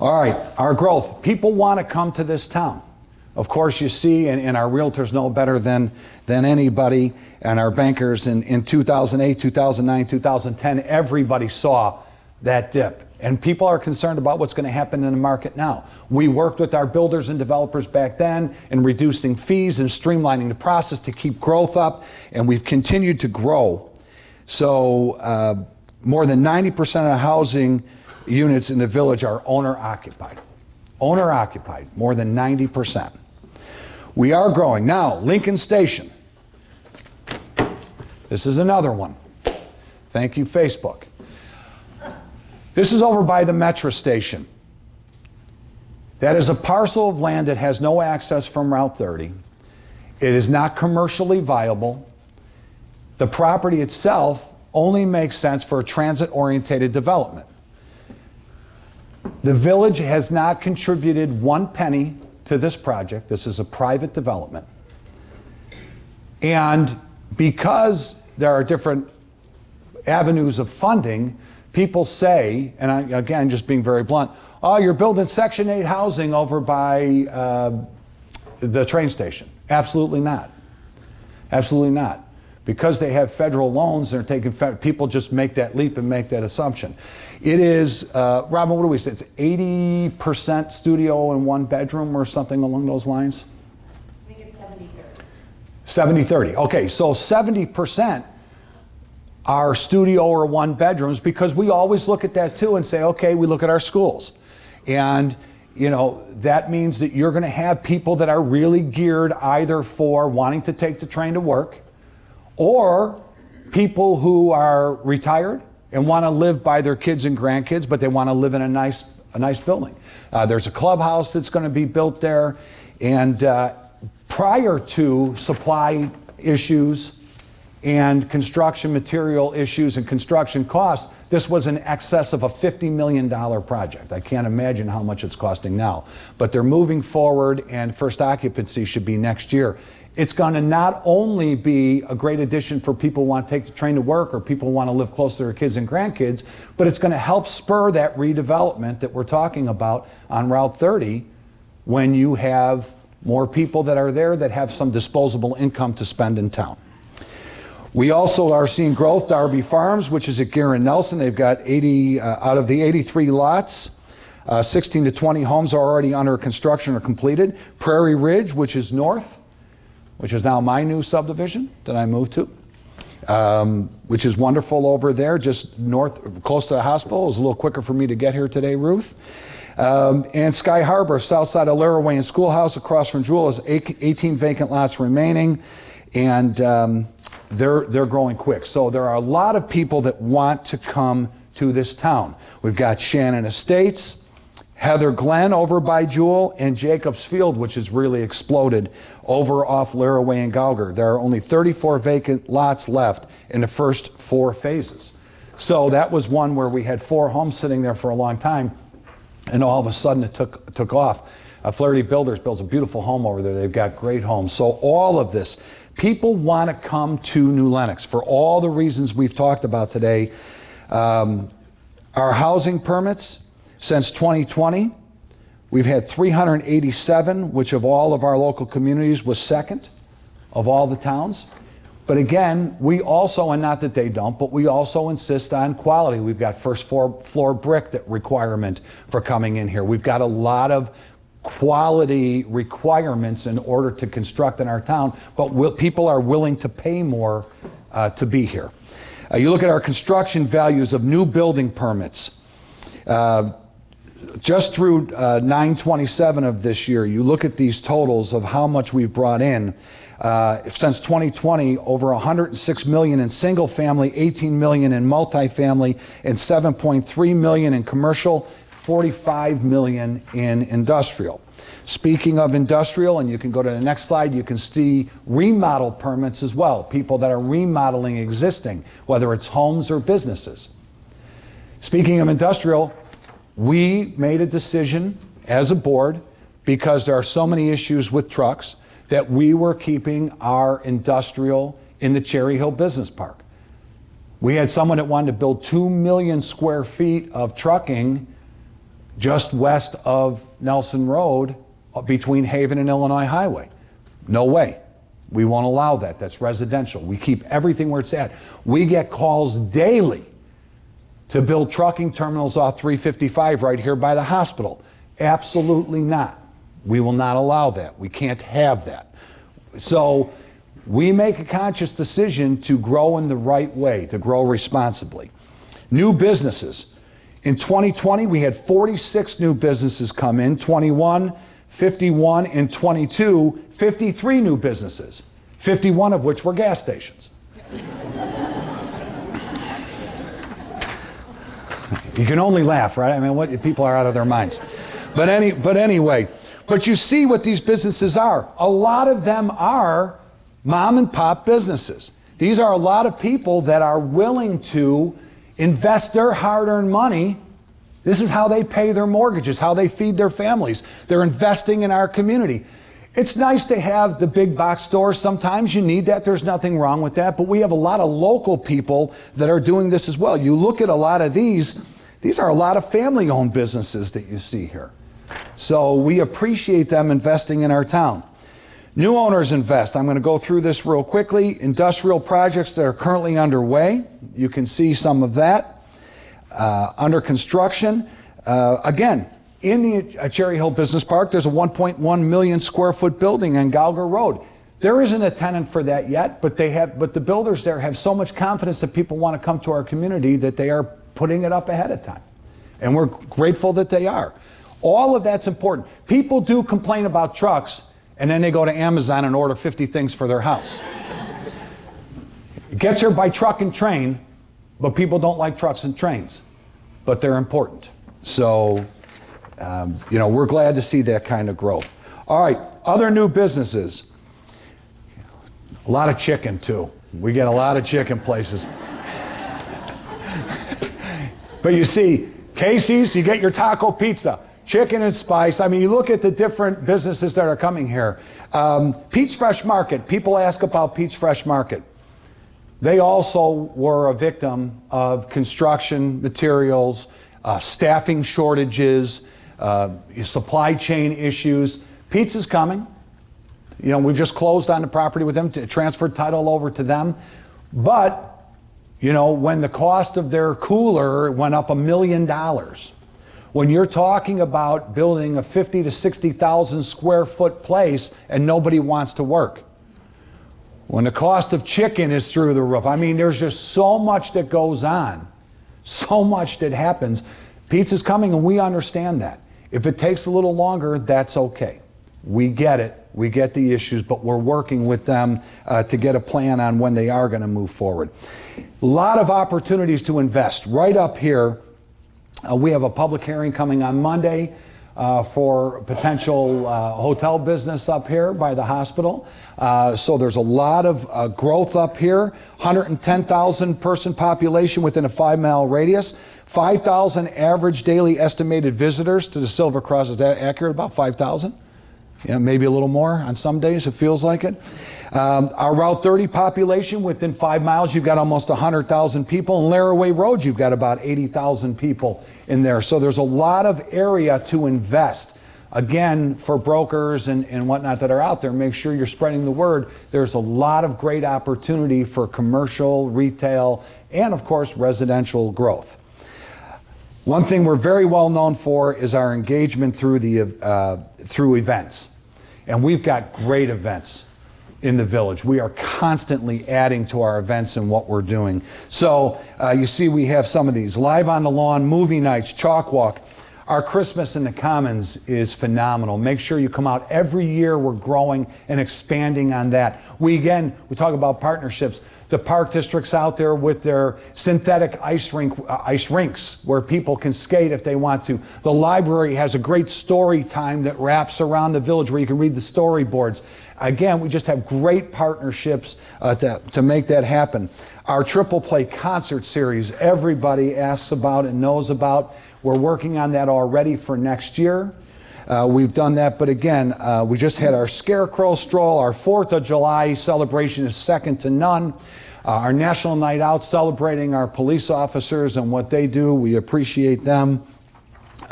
All right, our growth. People want to come to this town. Of course, you see, and our realtors know better than anybody, and our bankers in 2008, 2009, 2010, everybody saw that dip. And people are concerned about what's going to happen in the market now. We worked with our builders and developers back then in reducing fees and streamlining the process to keep growth up, and we've continued to grow. So more than 90% of the housing units in the village are owner-occupied. Owner-occupied, more than 90%. We are growing. Now, Lincoln Station. This is another one. Thank you, Facebook. This is over by the Metro station. That is a parcel of land that has no access from Route 30. It is not commercially viable. The property itself only makes sense for a transit-oriented development. The village has not contributed 1 penny to this project. This is a private development. And because there are different avenues of funding, people say, and again, just being very blunt, oh, you're building Section 8 housing over by the train station. Absolutely not. Absolutely not. Because they have federal loans, they're taking people just make that leap and make that assumption. It is, Robin, what do we say? It's 80% studio and 1 bedroom or something along those lines? I think it's 70-30. 70-30. Okay, so 70% are studio or 1 bedrooms, because we always look at that too and say, okay, we look at our schools. And you know, that means that you're going to have people that are really geared either for wanting to take the train to work, or people who are retired and want to live by their kids and grandkids, but they want to live in a nice building. There's a clubhouse that's going to be built there, and prior to supply issues and construction material issues and construction costs, this was in excess of a $50 million project. I can't imagine how much it's costing now. But they're moving forward, and first occupancy should be next year. It's going to not only be a great addition for people who want to take the train to work or people who want to live close to their kids and grandkids, but it's going to help spur that redevelopment that we're talking about on Route 30 when you have more people that are there that have some disposable income to spend in town. We also are seeing growth. Darby Farms, which is at Gare and Nelson, they've got 80 out of the 83 lots. 16 to 20 homes are already under construction or completed. Prairie Ridge, which is north, which is now my new subdivision that I moved to, which is wonderful over there, just north, close to the hospital. It was a little quicker for me to get here today, Ruth. And Sky Harbor, south side of Laraway and Schoolhouse, across from Jewel, is 18 vacant lots remaining, and they're growing quick. So there are a lot of people that want to come to this town. We've got Shannon Estates, Heather Glen over by Jewel, and Jacobs Field, which has really exploded over off Laraway and Gauger. There are only 34 vacant lots left in the first 4 phases. So that was one where we had 4 homes sitting there for a long time, and all of a sudden it took off. Flaherty Builders builds a beautiful home over there. They've got great homes. So all of this, people want to come to New Lenox for all the reasons we've talked about today. Our housing permits, since 2020, we've had 387, which of all of our local communities was second of all the towns. But again, we also, and not that they don't, but we also insist on quality. We've got first floor brick that requirement for coming in here. We've got a lot of quality requirements in order to construct in our town, but people are willing to pay more to be here. You look at our construction values of new building permits. Just through 9/27 of this year, you look at these totals of how much we've brought in. Since 2020, over $106 million in single family, $18 million in multifamily, and $7.3 million in commercial, $45 million in industrial. Speaking of industrial, and you can go to the next slide, you can see remodel permits as well, people that are remodeling existing, whether it's homes or businesses. Speaking of industrial, we made a decision as a board, because there are so many issues with trucks, that we were keeping our industrial in the Cherry Hill Business Park. We had someone that wanted to build 2 million square feet of trucking just west of Nelson Road between Haven and Illinois Highway. No way. We won't allow that. That's residential. We keep everything where it's at. We get calls daily to build trucking terminals off 355 right here by the hospital. Absolutely not. We will not allow that. We can't have that. So we make a conscious decision to grow in the right way, to grow responsibly. New businesses. In 2020, we had 46 new businesses come in, 21, 51, and 22, 53 new businesses, 51 of which were gas stations. You can only laugh, right? I mean, people are out of their minds. But anyway, But you see what these businesses are. A lot of them are mom and pop businesses. These are a lot of people that are willing to invest their hard-earned money. This is how they pay their mortgages, how they feed their families. They're investing in our community. It's nice to have the big box stores. Sometimes you need that. There's nothing wrong with that. But we have a lot of local people that are doing this as well. You look at a lot of these are a lot of family-owned businesses that you see here. So we appreciate them investing in our town. New owners invest. I'm going to go through this real quickly. Industrial projects that are currently underway. You can see some of that. Under construction. Again, in the Cherry Hill Business Park, there's a 1.1 million square foot building on Gallagher Road. There isn't a tenant for that yet, but the builders there have so much confidence that people want to come to our community that they are putting it up ahead of time. And we're grateful that they are. All of that's important. People do complain about trucks, and then they go to Amazon and order 50 things for their house. It gets here by truck and train, but people don't like trucks and trains, but they're important. So, we're glad to see that kind of growth. All right, other new businesses. A lot of chicken, too. We get a lot of chicken places. But you see, Casey's, you get your taco pizza, chicken and spice. I mean, you look at the different businesses that are coming here. Pete's Fresh Market. People ask about Pete's Fresh Market. They also were a victim of construction materials, staffing shortages, supply chain issues. Pete's is coming. We've just closed on the property with them, transferred title over to them. But, when the cost of their cooler went up $1 million, when you're talking about building a 50 to 60,000 square foot place and nobody wants to work, when the cost of chicken is through the roof, I mean, there's just so much that goes on, so much that happens. Pizza's coming, and we understand that. If it takes a little longer, that's okay. We get it. We get the issues, but we're working with them to get a plan on when they are going to move forward. A lot of opportunities to invest. Right up here, we have a public hearing coming on Monday for potential hotel business up here by the hospital. So there's a lot of growth up here. 110,000 person population within a 5-mile radius. 5,000 average daily estimated visitors to the Silver Cross. Is that accurate? About 5,000? Yeah, maybe a little more on some days, it feels like it. Our Route 30 population, within 5 miles, you've got almost 100,000 people. And Laraway Road, you've got about 80,000 people in there. So there's a lot of area to invest. Again, for brokers and whatnot that are out there, make sure you're spreading the word. There's a lot of great opportunity for commercial, retail, and of course, residential growth. One thing we're very well known for is our engagement through events. And we've got great events in the village. We are constantly adding to our events and what we're doing. So you see we have some of these. Live on the Lawn, movie nights, chalk walk. Our Christmas in the Commons is phenomenal. Make sure you come out. Every year we're growing and expanding on that. We talk about partnerships. The park districts out there with their synthetic ice rinks where people can skate if they want to. The library has a great story time that wraps around the village where you can read the storyboards. Again, we just have great partnerships to make that happen. Our Triple Play concert series, everybody asks about and knows about. We're working on that already for next year. We've done that, but again, we just had our Scarecrow Stroll. Our 4th of July celebration is second to none. Our National Night Out, celebrating our police officers and what they do. We appreciate them.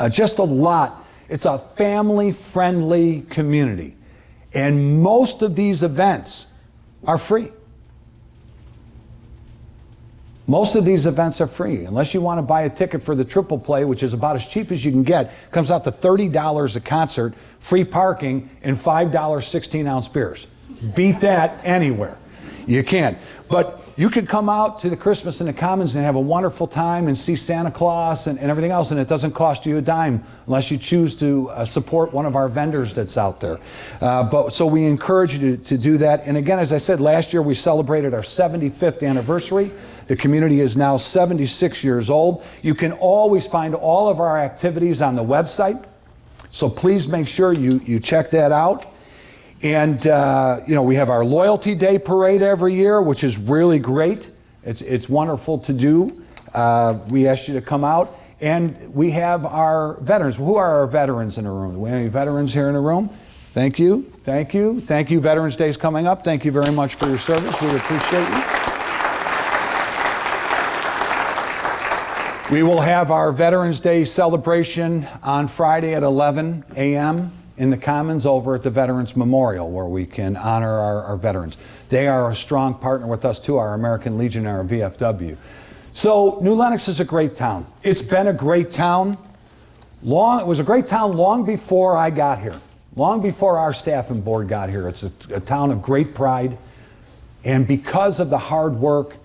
Just a lot. It's a family-friendly community. And most of these events are free. Most of these events are free, unless you want to buy a ticket for the Triple Play, which is about as cheap as you can get. Comes out to $30 a concert, free parking, and $5 16-ounce beers. Beat that anywhere. You can. But you could come out to the Christmas in the Commons and have a wonderful time and see Santa Claus and everything else, and it doesn't cost you a dime unless you choose to support one of our vendors that's out there. So we encourage you to do that. And again, as I said, last year we celebrated our 75th anniversary. The community is now 76 years old. You can always find all of our activities on the website. So please make sure you check that out. And we have our Loyalty Day parade every year, which is really great. It's wonderful to do. We asked you to come out. And we have our veterans. Who are our veterans in the room? Do we have any veterans here in the room? Thank you. Thank you. Thank you. Veterans Day is coming up. Thank you very much for your service. We appreciate you. We will have our Veterans Day celebration on Friday at 11 a.m. in the Commons over at the Veterans Memorial, where we can honor our veterans. They are a strong partner with us too, our American Legion and our VFW. So New Lenox is a great town. It's been a great town. It was a great town long before I got here, long before our staff and board got here. It's a town of great pride. And because of the hard work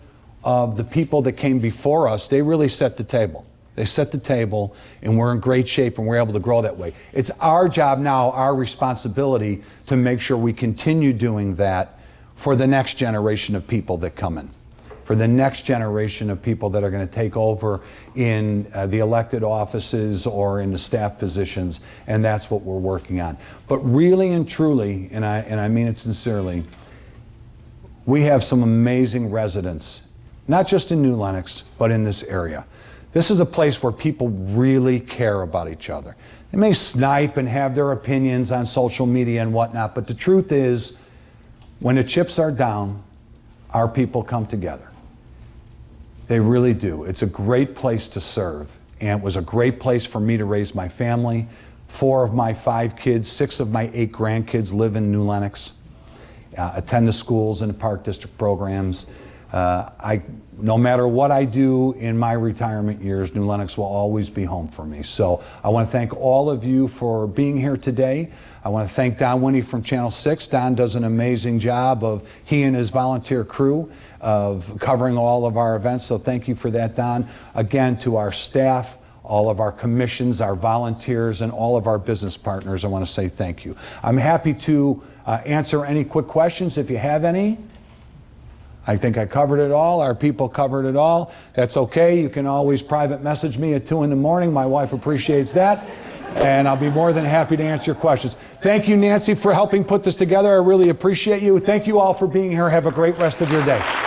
of the people that came before us, they really set the table. They set the table, and we're in great shape, and we're able to grow that way. It's our job now, our responsibility, to make sure we continue doing that for the next generation of people that come in, for the next generation of people that are going to take over in the elected offices or in the staff positions, and that's what we're working on. But really and truly, and I mean it sincerely, we have some amazing residents, not just in New Lenox, but in this area. This is a place where people really care about each other. They may snipe and have their opinions on social media and whatnot, but the truth is, when the chips are down, our people come together. They really do. It's a great place to serve, and it was a great place for me to raise my family. 4 of my 5 kids, 6 of my 8 grandkids live in New Lenox, attend the schools and the Park District programs. No matter what I do in my retirement years, New Lenox will always be home for me. So I want to thank all of you for being here today. I want to thank Don Winnie from Channel 6. Don does an amazing job of he and his volunteer crew of covering all of our events. So thank you for that, Don. Again, to our staff, all of our commissions, our volunteers, and all of our business partners, I want to say thank you. I'm happy to answer any quick questions if you have any. I think I covered it all. Our people covered it all. That's okay. You can always private message me at 2 in the morning. My wife appreciates that. And I'll be more than happy to answer your questions. Thank you, Nancy, for helping put this together. I really appreciate you. Thank you all for being here. Have a great rest of your day.